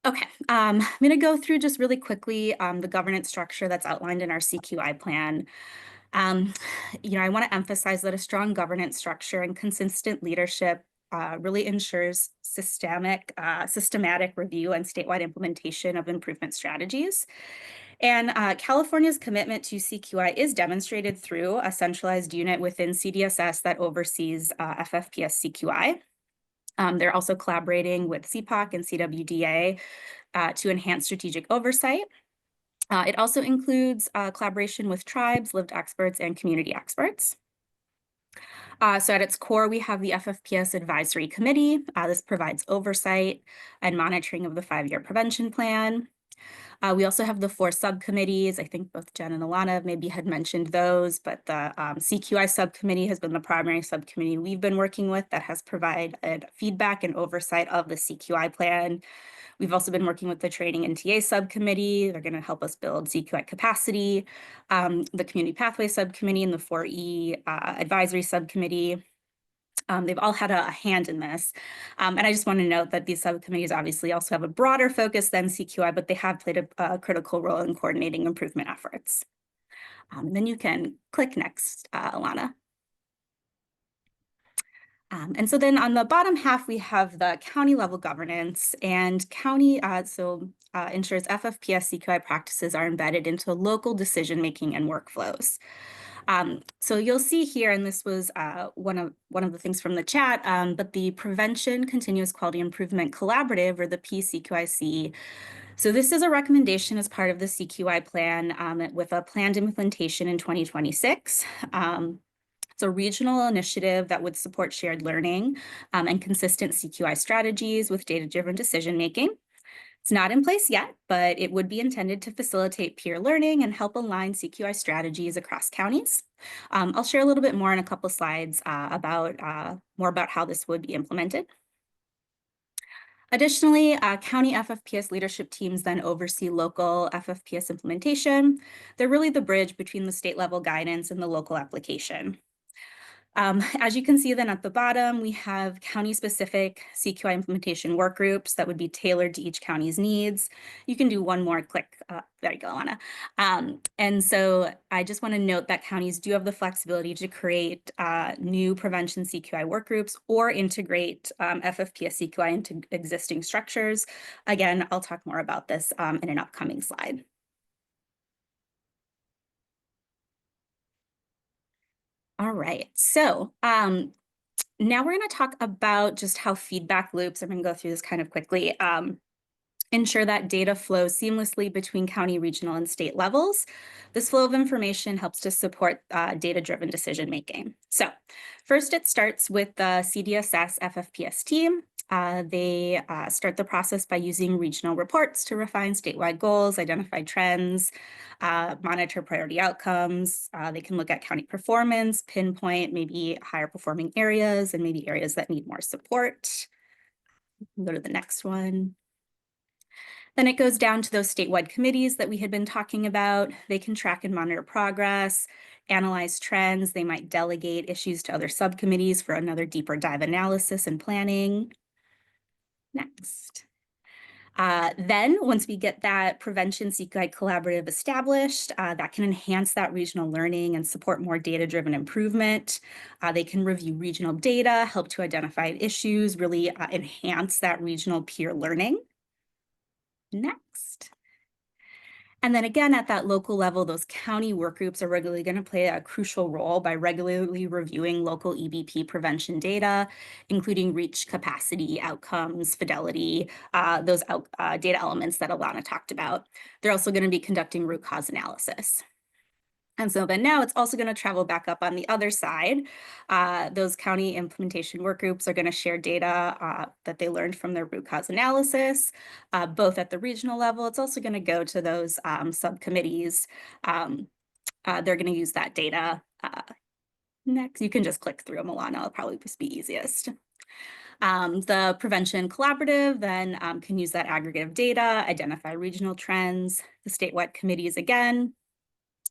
[SPEAKER 3] Okay, I'm going to go through just really quickly the governance structure that's outlined in our CQI plan. I want to emphasize that a strong governance structure and consistent leadership really ensures systematic review and statewide implementation of improvement strategies. And California's commitment to CQI is demonstrated through a centralized unit within CDSS that oversees FFPS CQI. They're also collaborating with CPOC and CWDA to enhance strategic oversight. It also includes collaboration with tribes, lived experts, and community experts. So at its core, we have the FFPS Advisory Committee. This provides oversight and monitoring of the 5-year prevention plan. We also have the 4 subcommittees. I think both Jen and Alana maybe had mentioned those, but the CQI subcommittee has been the primary subcommittee we've been working with that has provided feedback and oversight of the CQI plan. We've also been working with the Training and TA subcommittee. They're going to help us build CQI capacity, the Community Pathway subcommittee and the 4E advisory subcommittee. They've all had a hand in this. And I just want to note that these subcommittees obviously also have a broader focus than CQI, but they have played a critical role in coordinating improvement efforts. Then you can click next, Alana. And so then on the bottom half, we have the county level governance, and county ensures FFPS CQI practices are embedded into local decision-making and workflows. So you'll see here, and this was one of the things from the chat, but the Prevention Continuous Quality Improvement Collaborative, or the PCQIC. So this is a recommendation as part of the CQI plan with a planned implementation in 2026. It's a regional initiative that would support shared learning and consistent CQI strategies with data-driven decision-making. It's not in place yet, but it would be intended to facilitate peer learning and help align CQI strategies across counties. I'll share a little bit more in a couple slides about how this would be implemented. Additionally, county FFPS leadership teams then oversee local FFPS implementation. They're really the bridge between the state level guidance and the local application. As you can see then at the bottom, we have county-specific CQI implementation work groups that would be tailored to each county's needs. You can do one more click. There you go, Anna. And so I just want to note that counties do have the flexibility to create new prevention CQI work groups or integrate FFPS CQI into existing structures. Again, I'll talk more about this in an upcoming slide. All right, so now we're going to talk about just how feedback loops, I'm going to go through this kind of quickly, ensure that data flows seamlessly between county, regional, and state levels. This flow of information helps to support data-driven decision-making. So first, it starts with the CDSS FFPS team. They start the process by using regional reports to refine statewide goals, identify trends, monitor priority outcomes. They can look at county performance, pinpoint maybe higher performing areas and maybe areas that need more support. Go to the next one. Then it goes down to those statewide committees that we had been talking about. They can track and monitor progress, analyze trends. They might delegate issues to other subcommittees for another deeper dive analysis and planning. Next. Then once we get that Prevention CQI Collaborative established, that can enhance that regional learning and support more data-driven improvement. They can review regional data, help to identify issues, really enhance that regional peer learning. Next. And then again, at that local level, those county work groups are regularly going to play a crucial role by regularly reviewing local EBP prevention data, including reach, capacity, outcomes, fidelity, those data elements that Alana talked about. They're also going to be conducting root cause analysis. And so then now it's also going to travel back up on the other side. Those county implementation work groups are going to share data that they learned from their root cause analysis, both at the regional level. It's also going to go to those subcommittees. They're going to use that data. Next, you can just click through them, Alana. It'll probably just be easiest. The Prevention Collaborative then can use that aggregate of data, identify regional trends. The statewide committees, again,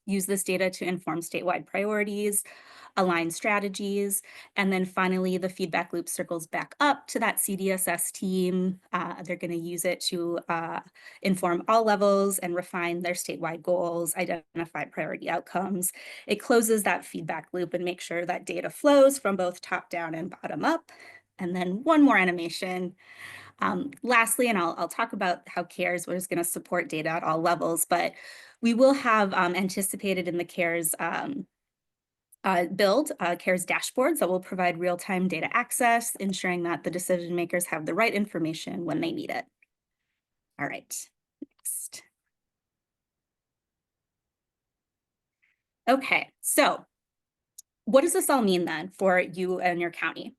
[SPEAKER 3] use this data to inform statewide priorities, align strategies, and then finally the feedback loop circles back up to that CDSS team. They're going to use it to inform all levels and refine their statewide goals, identify priority outcomes. It closes that feedback loop and makes sure that data flows from both top down and bottom up. and then one more animation. Lastly, and I'll talk about how CARES is going to support data at all levels, but we will have anticipated in the CARES build CARES dashboards that will provide real-time data access, ensuring that the decision makers have the right information when they need it. All right, next. Okay, so what does this all mean then for you and your county?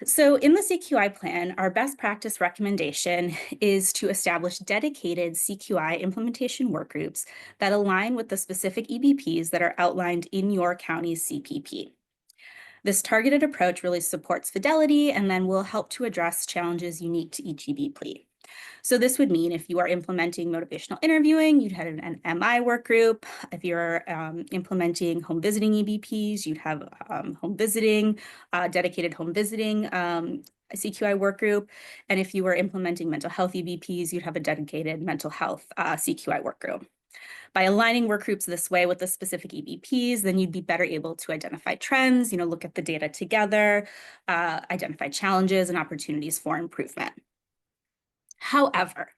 [SPEAKER 3] So in the CQI plan, our best practice recommendation is to establish dedicated CQI implementation work groups that align with the specific EBPs that are outlined in your county's CPP. This targeted approach really supports fidelity and then will help to address challenges unique to each EBP. So this would mean if you are implementing motivational interviewing, you'd have an MI work group. If you're implementing home visiting EBPs, you'd have dedicated home visiting CQI work group. And if you were implementing mental health EBPs, you'd have a dedicated mental health CQI work group. By aligning work groups this way with the specific EBPs, then you'd be better able to identify trends, look at the data together, identify challenges and opportunities for improvement. However,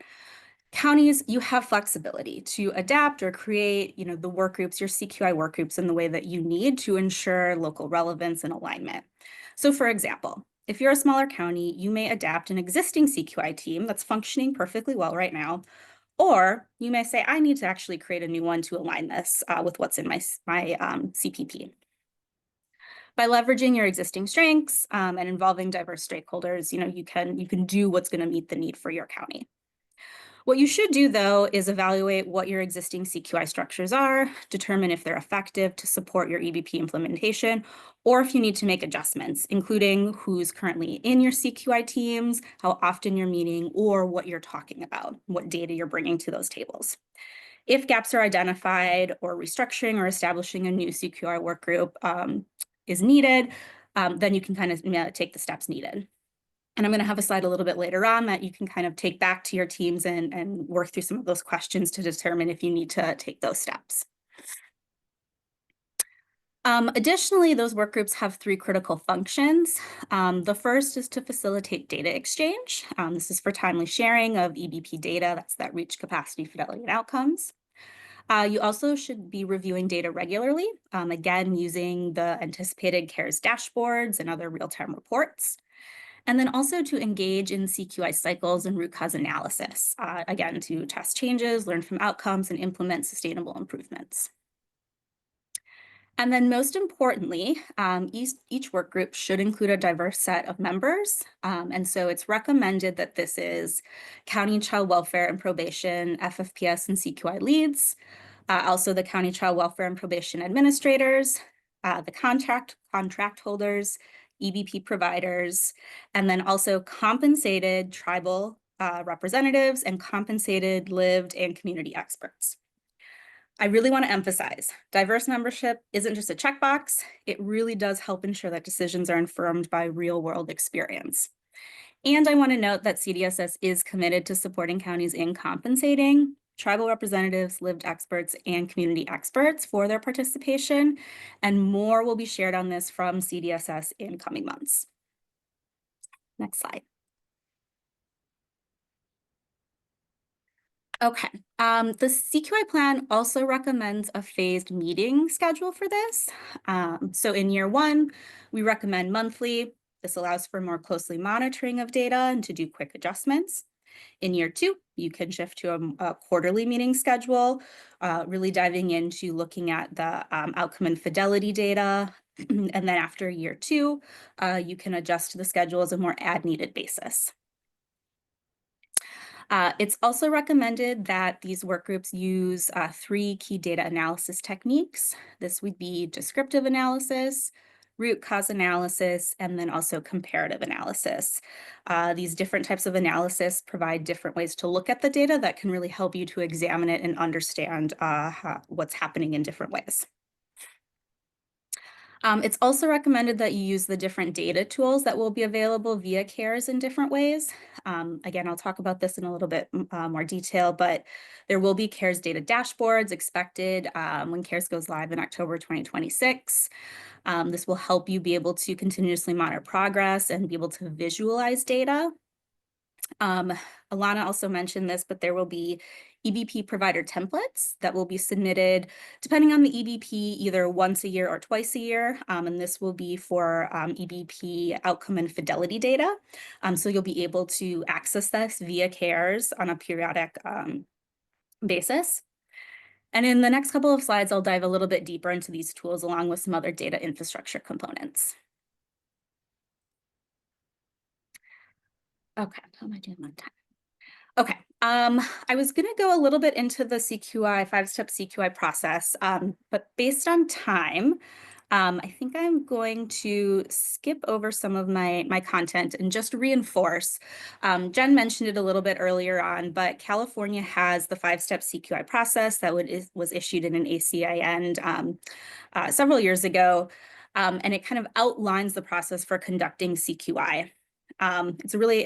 [SPEAKER 3] counties, you have flexibility to adapt or create, the work groups, your CQI work groups in the way that you need to ensure local relevance and alignment. So for example, if you're a smaller county, you may adapt an existing CQI team that's functioning perfectly well right now, or you may say, I need to actually create a new one to align this with what's in my CPP. By leveraging your existing strengths and involving diverse stakeholders, you can do what's going to meet the need for your county. What you should do, though, is evaluate what your existing CQI structures are, determine if they're effective to support your EBP implementation, or if you need to make adjustments, including who's currently in your CQI teams, how often you're meeting, or what you're talking about, what data you're bringing to those tables. If gaps are identified or restructuring or establishing a new CQI work group is needed, then you can kind of take the steps needed. And I'm going to have a slide a little bit later on that you can kind of take back to your teams and work through some of those questions to determine if you need to take those steps. Additionally, those work groups have 3 critical functions. The first is to facilitate data exchange. This is for timely sharing of EBP data, that reach capacity, fidelity, and outcomes. You also should be reviewing data regularly, again, using the anticipated CARES dashboards and other real-time reports. And then also to engage in CQI cycles and root cause analysis, again, to test changes, learn from outcomes, and implement sustainable improvements. And then most importantly, each work group should include a diverse set of members. And so it's recommended that this is County Child Welfare and Probation, FFPS and CQI leads, also the County Child Welfare and Probation administrators, the contract holders, EBP providers, and then also compensated tribal representatives and compensated lived and community experts. I really want to emphasize, diverse membership isn't just a checkbox. It really does help ensure that decisions are informed by real-world experience. And I want to note that CDSS is committed to supporting counties in compensating tribal representatives, lived experts, and community experts for their participation, and more will be shared on this from CDSS in coming months. Next slide. Okay, the CQI plan also recommends a phased meeting schedule for this. So in year 1, we recommend monthly. This allows for more closely monitoring of data and to do quick adjustments. In year 2, you can shift to a quarterly meeting schedule, really diving into looking at the outcome and fidelity data. And then after year 2, you can adjust the schedule as a more as-needed basis. It's also recommended that these work groups use 3 key data analysis techniques. This would be descriptive analysis, root cause analysis, and then also comparative analysis. These different types of analysis provide different ways to look at the data that can really help you to examine it and understand what's happening in different ways. It's also recommended that you use the different data tools that will be available via CARES in different ways. Again, I'll talk about this in a little bit more detail, but there will be CARES data dashboards expected when CARES goes live in October 2026. This will help you be able to continuously monitor progress and be able to visualize data. Alana also mentioned this, but there will be EBP provider templates that will be submitted depending on the EBP either once a year or twice a year. And this will be for EBP outcome and fidelity data. So you'll be able to access this via CARES on a periodic basis. And in the next couple of slides, I'll dive a little bit deeper into these tools along with some other data infrastructure components. Okay, how am I doing on time? Okay, I was going to go a little bit into the CQI, 5-step CQI process, but based on time, I think I'm going to skip over some of my content and just reinforce. Jen mentioned it a little bit earlier on, but California has the 5-step CQI process that was issued in an ACIN several years ago, and it kind of outlines the process for conducting CQI. It's a really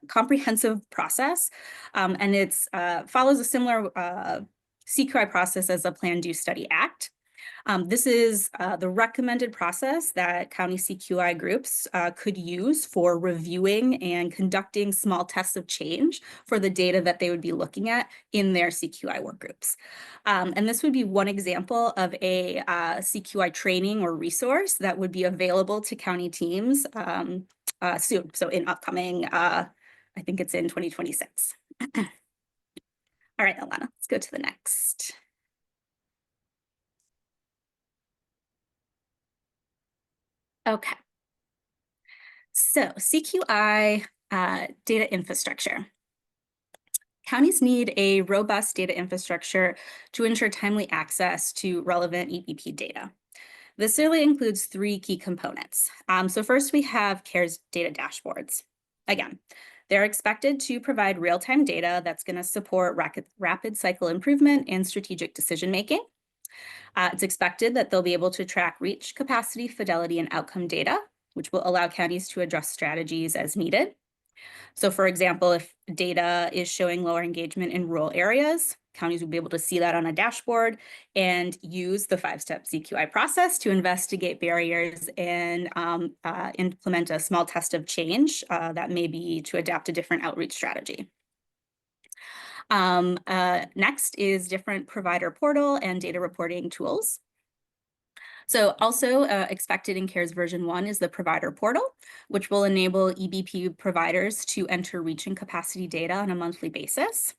[SPEAKER 3] comprehensive process, and it follows a similar CQI process as the Plan, Do, Study, Act. This is the recommended process that county CQI groups could use for reviewing and conducting small tests of change for the data that they would be looking at in their CQI work groups. And this would be one example of a CQI training or resource that would be available to county teams soon. So in upcoming, I think it's in 2026. All right, Alana, let's go to the next. Okay. So CQI data infrastructure. Counties need a robust data infrastructure to ensure timely access to relevant EBP data. This really includes 3 key components. So first we have CARES data dashboards. Again, they're expected to provide real-time data that's going to support rapid cycle improvement and strategic decision-making. It's expected that they'll be able to track reach, capacity, fidelity, and outcome data, which will allow counties to adjust strategies as needed. So for example, if data is showing lower engagement in rural areas, counties will be able to see that on a dashboard and use the 5-step CQI process to investigate barriers and implement a small test of change that may be to adapt a different outreach strategy. Next is different provider portal and data reporting tools. So also expected in CARES version 1 is the provider portal, which will enable EBP providers to enter reach and capacity data on a monthly basis.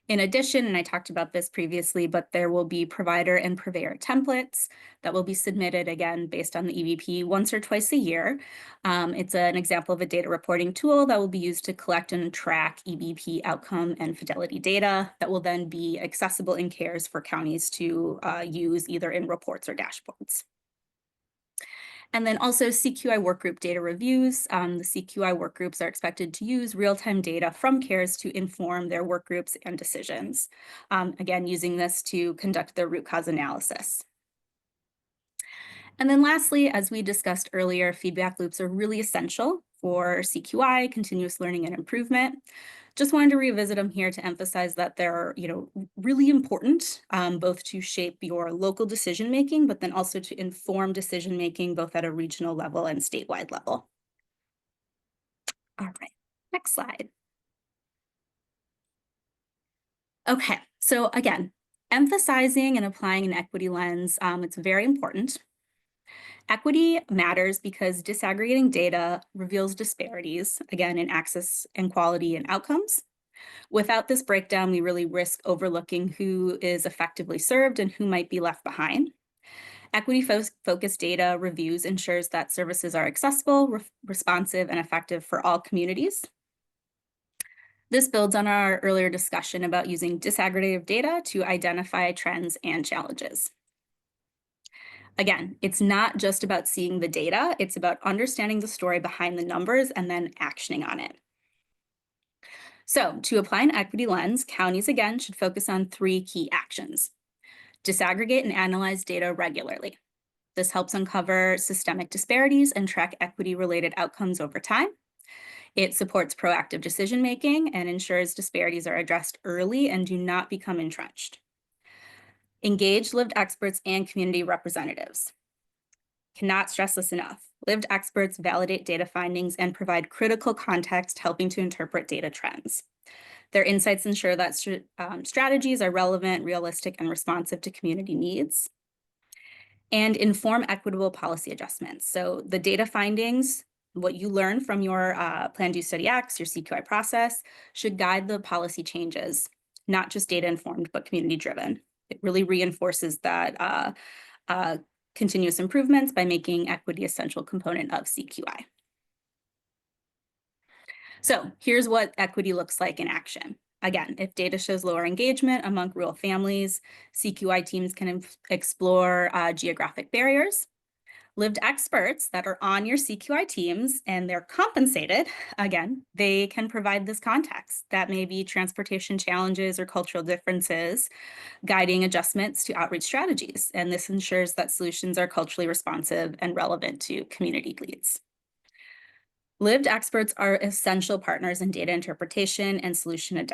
[SPEAKER 3] In addition, and I talked about this previously, but there will be provider and purveyor templates that will be submitted again based on the EBP once or twice a year. It's an example of a data reporting tool that will be used to collect and track EBP outcome and fidelity data that will then be accessible in CARES for counties to use either in reports or dashboards. And then also CQI workgroup data reviews. The CQI workgroups are expected to use real-time data from CARES to inform their workgroups and decisions. Again, using this to conduct their root cause analysis. And then lastly, as we discussed earlier, feedback loops are really essential for CQI, continuous learning and improvement. Just wanted to revisit them here to emphasize that they're, really important, both to shape your local decision-making, but then also to inform decision-making, both at a regional level and statewide level. All right, next slide. Okay, so again, emphasizing and applying an equity lens, it's very important. Equity matters because disaggregating data reveals disparities, again, in access and quality and outcomes. Without this breakdown, we really risk overlooking who is effectively served and who might be left behind. Equity-focused data reviews ensures that services are accessible, responsive, and effective for all communities. This builds on our earlier discussion about using disaggregated data to identify trends and challenges. Again, it's not just about seeing the data, it's about understanding the story behind the numbers and then actioning on it. So to apply an equity lens, counties again should focus on 3 key actions. Disaggregate and analyze data regularly. This helps uncover systemic disparities and track equity-related outcomes over time. It supports proactive decision-making and ensures disparities are addressed early and do not become entrenched. Engage lived experts and community representatives. Cannot stress this enough. Lived experts validate data findings and provide critical context, helping to interpret data trends. Their insights ensure that strategies are relevant, realistic, and responsive to community needs. And inform equitable policy adjustments. So the data findings, what you learn from your Plan, Do, Study, Act, your CQI process, should guide the policy changes, not just data informed, but community driven. It really reinforces that continuous improvements by making equity a central component of CQI. So here's what equity looks like in action. Again, if data shows lower engagement among rural families, CQI teams can explore geographic barriers. Lived experts that are on your CQI teams and they're compensated, again, they can provide this context. That may be transportation challenges or cultural differences, guiding adjustments to outreach strategies. And this ensures that solutions are culturally responsive and relevant to community needs. Lived experts are essential partners in data interpretation and solution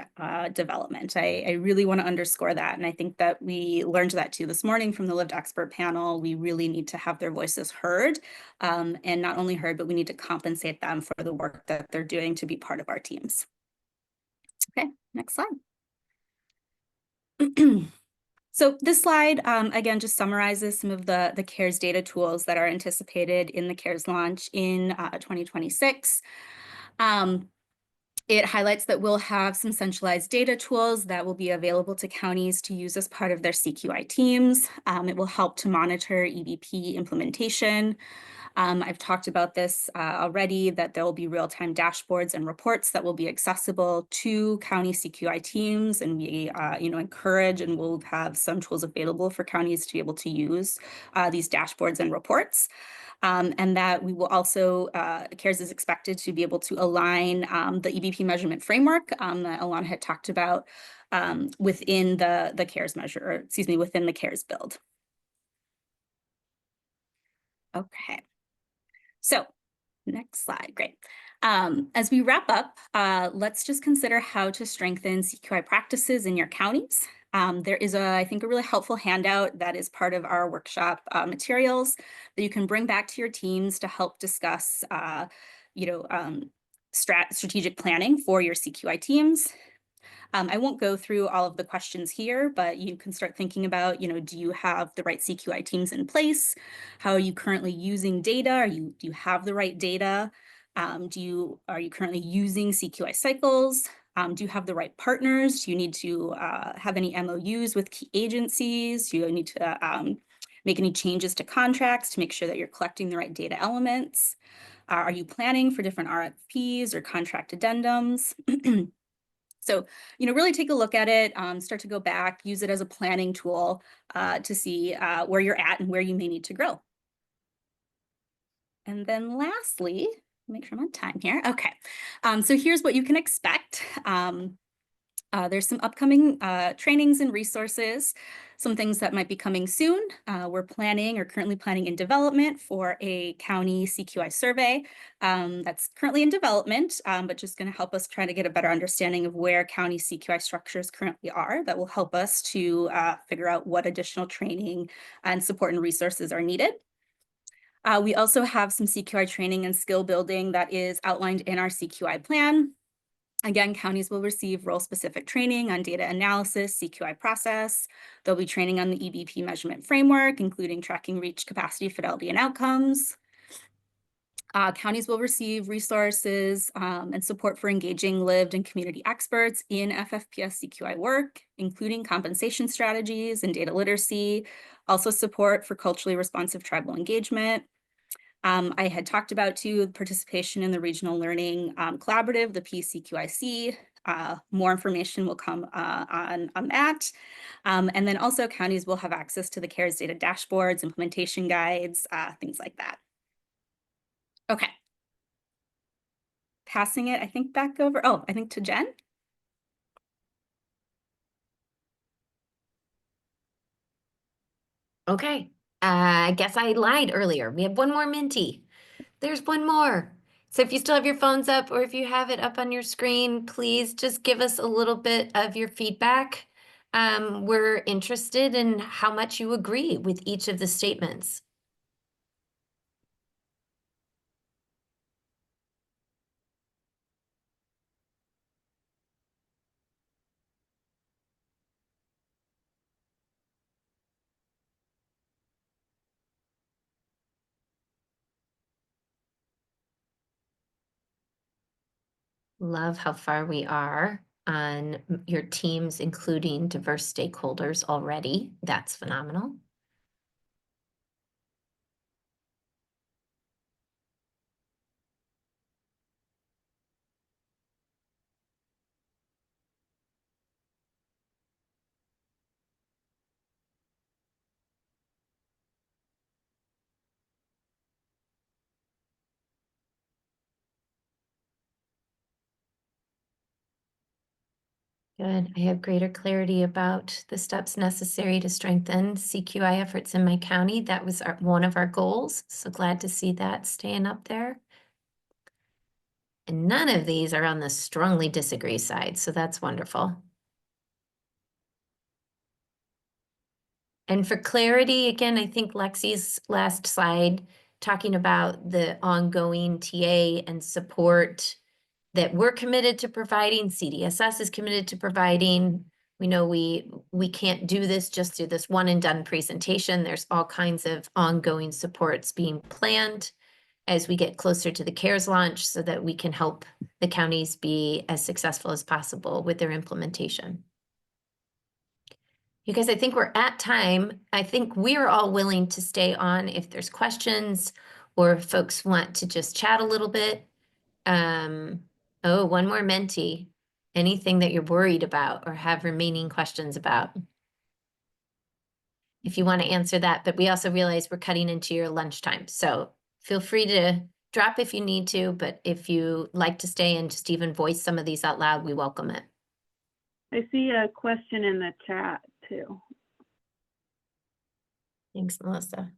[SPEAKER 3] development. I really want to underscore that. And I think that we learned that too this morning from the lived expert panel. We really need to have their voices heard, and not only heard, but we need to compensate them for the work that they're doing to be part of our teams. Okay, next slide. So this slide, again, just summarizes some of the CARES data tools that are anticipated in the CARES launch in 2026. It highlights that we'll have some centralized data tools that will be available to counties to use as part of their CQI teams. It will help to monitor EBP implementation. I've talked about this already, that there will be real-time dashboards and reports that will be accessible to county CQI teams, and we encourage and we'll have some tools available for counties to be able to use these dashboards and reports. And that we will also, CARES is expected to be able to align the EBP measurement framework that Alana had talked about within the CARES measure, or excuse me, within the CARES build. Okay. So next slide, great. As we wrap up, let's just consider how to strengthen CQI practices in your counties. There is, I think, a really helpful handout that is part of our workshop materials that you can bring back to your teams to help discuss, strategic planning for your CQI teams. I won't go through all of the questions here, but you can start thinking about, do you have the right CQI teams in place? How are you currently using data? Do you have the right data? Are you currently using CQI cycles? Do you have the right partners? Do you need to have any MOUs with key agencies? Do you need to make any changes to contracts to make sure that you're collecting the right data elements? Are you planning for different RFPs or contract addendums? So, really take a look at it, start to go back, use it as a planning tool to see where you're at and where you may need to grow. And then lastly, make sure I'm on time here. Okay, so here's what you can expect. There's some upcoming trainings and resources, some things that might be coming soon. We're planning or currently planning in development for a county CQI survey that's currently in development, but just going to help us try to get a better understanding of where county CQI structures currently are. That will help us to figure out what additional training and support and resources are needed. We also have some CQI training and skill building that is outlined in our CQI plan. Again, counties will receive role-specific training on data analysis, CQI process. There'll be training on the EBP measurement framework, including tracking reach, capacity, fidelity, and outcomes. Counties will receive resources and support for engaging lived and community experts in FFPS CQI work, including compensation strategies and data literacy, also support for culturally responsive tribal engagement. I had talked about too participation in the Regional Learning Collaborative, the PCQIC. More information will come on that. And then also counties will have access to the CARES data dashboards, implementation guides, things like that. Okay. Passing it, I think, back over. Oh, I think to Jen.
[SPEAKER 2] Okay, I guess I lied earlier. We have one more Minty. There's one more. So if you still have your phones up or if you have it up on your screen, please just give us a little bit of your feedback. We're interested in how much you agree with each of the statements. Love how far we are on your teams, including diverse stakeholders already. That's phenomenal. Good. I have greater clarity about the steps necessary to strengthen CQI efforts in my county. That was one of our goals. So glad to see that staying up there. And none of these are on the strongly disagree side, so that's wonderful. And for clarity, again, I think Lexi's last slide talking about the ongoing TA and support that we're committed to providing, CDSS is committed to providing. We know we can't do this just through this one and done presentation. There's all kinds of ongoing supports being planned as we get closer to the CARES launch so that we can help the counties be as successful as possible with their implementation. You guys, I think we're at time. I think we're all willing to stay on if there's questions or if folks want to just chat a little bit. Oh, one more Menti. Anything that you're worried about or have remaining questions about? If you want to answer that, but we also realize we're cutting into your lunchtime. So feel free to drop if you need to, but if you like to stay and just even voice some of these out loud, we welcome it.
[SPEAKER 6] I see a question in the chat too.
[SPEAKER 2] Thanks, Melissa.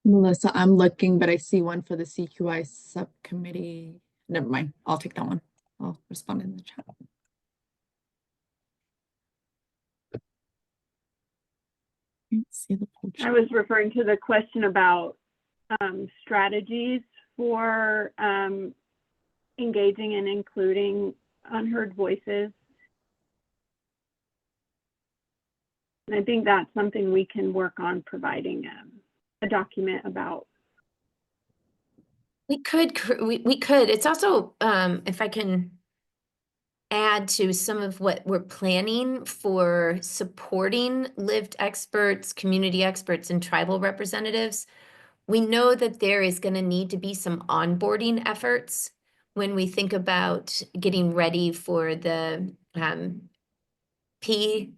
[SPEAKER 1] Melissa, I'm looking, but I see one for the CQI subcommittee. Never mind. I'll take that one. I'll respond in the chat. Can't see the poll
[SPEAKER 6] I
[SPEAKER 1] chat.
[SPEAKER 6] was referring to the question about strategies for engaging and including unheard voices. And I think that's something we can work on providing a document about.
[SPEAKER 2] We could. It's also, if I can add to some of what we're planning for supporting lived experts, community experts, and tribal representatives. We know that there is going to need to be some onboarding efforts when we think about getting ready for the PCQIC.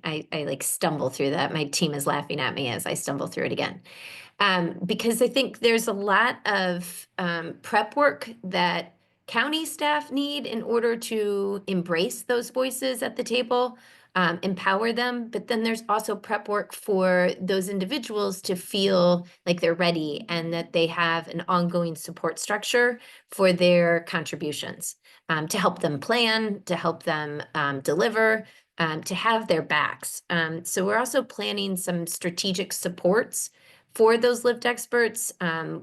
[SPEAKER 2] I like stumble through that. My team is laughing at me as I stumble through it again. Because I think there's a lot of prep work that county staff need in order to embrace those voices at the table, empower them. But then there's also prep work for those individuals to feel like they're ready and that they have an ongoing support structure for their contributions, to help them plan, to help them deliver, to have their backs. So we're also planning some strategic supports for those lived experts,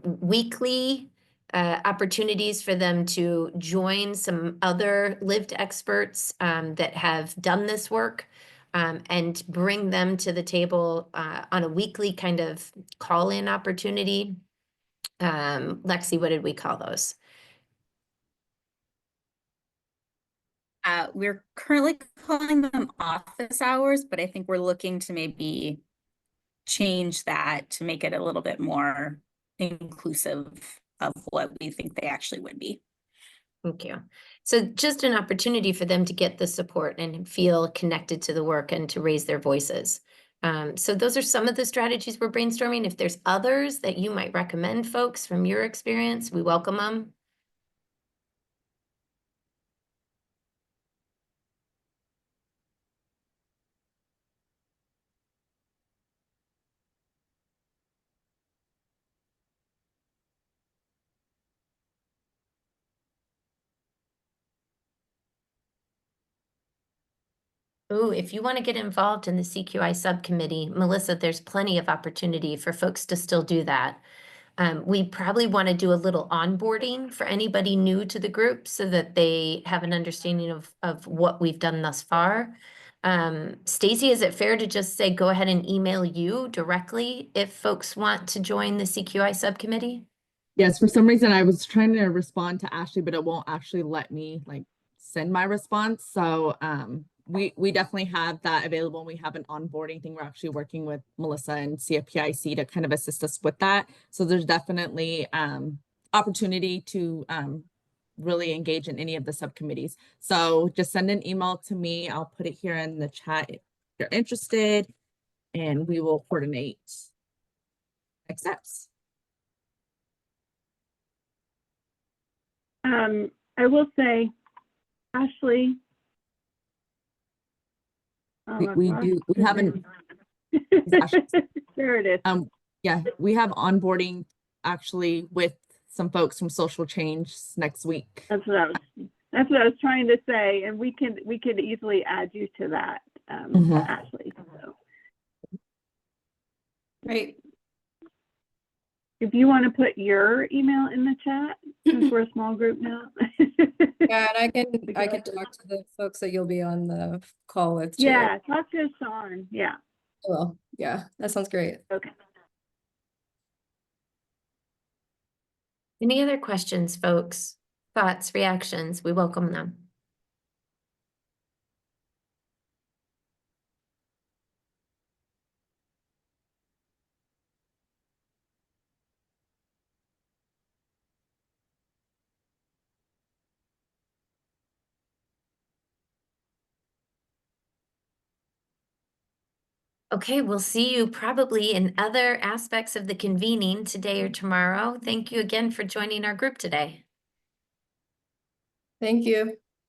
[SPEAKER 2] weekly opportunities for them to join some other lived experts that have done this work, and bring them to the table on a weekly kind of call-in opportunity. Lexi, what did we call those?
[SPEAKER 3] We're currently calling them office hours, but I think we're looking to maybe change that to make it a little bit more inclusive of what we think they actually would be.
[SPEAKER 2] Thank you. So just an opportunity for them to get the support and feel connected to the work and to raise their voices. So those are some of the strategies we're brainstorming. If there's others that you might recommend, folks, from your experience, we welcome them. Oh, if you want to get involved in the CQI subcommittee, Melissa, there's plenty of opportunity for folks to still do that. We probably want to do a little onboarding for anybody new to the group so that they have an understanding of what we've done thus far. Stacy, is it fair to just say, go ahead and email you directly if folks want to join the CQI subcommittee?
[SPEAKER 1] Yes, for some reason I was trying to respond to Ashley, but it won't actually let me like send my response. So we definitely have that available. We have an onboarding thing. We're actually working with Melissa and CFPIC to kind of assist us with that. So there's definitely opportunity to really engage in any of the subcommittees. So just send an email to me. I'll put it here in the chat if you're interested, and we will coordinate next steps.
[SPEAKER 6] I will say, Ashley.
[SPEAKER 1] We haven't.
[SPEAKER 6] There it is.
[SPEAKER 1] Yeah, we have onboarding actually with some folks from social change next week.
[SPEAKER 6] That's what I was trying to say, and we could easily add you to that, Ashley. So.
[SPEAKER 7] Great.
[SPEAKER 6] If you want to put your email in the chat, since we're a small group now.
[SPEAKER 7] Yeah, and I can talk to the folks that you'll be on the call with too.
[SPEAKER 6] Yeah, talk to Sean. Yeah.
[SPEAKER 7] Well, yeah, that sounds great.
[SPEAKER 6] Okay.
[SPEAKER 2] Any other questions, folks? Thoughts, reactions? We welcome them. Okay, we'll see you probably in other aspects of the convening today or tomorrow. Thank you again for joining our group today.
[SPEAKER 7] Thank you.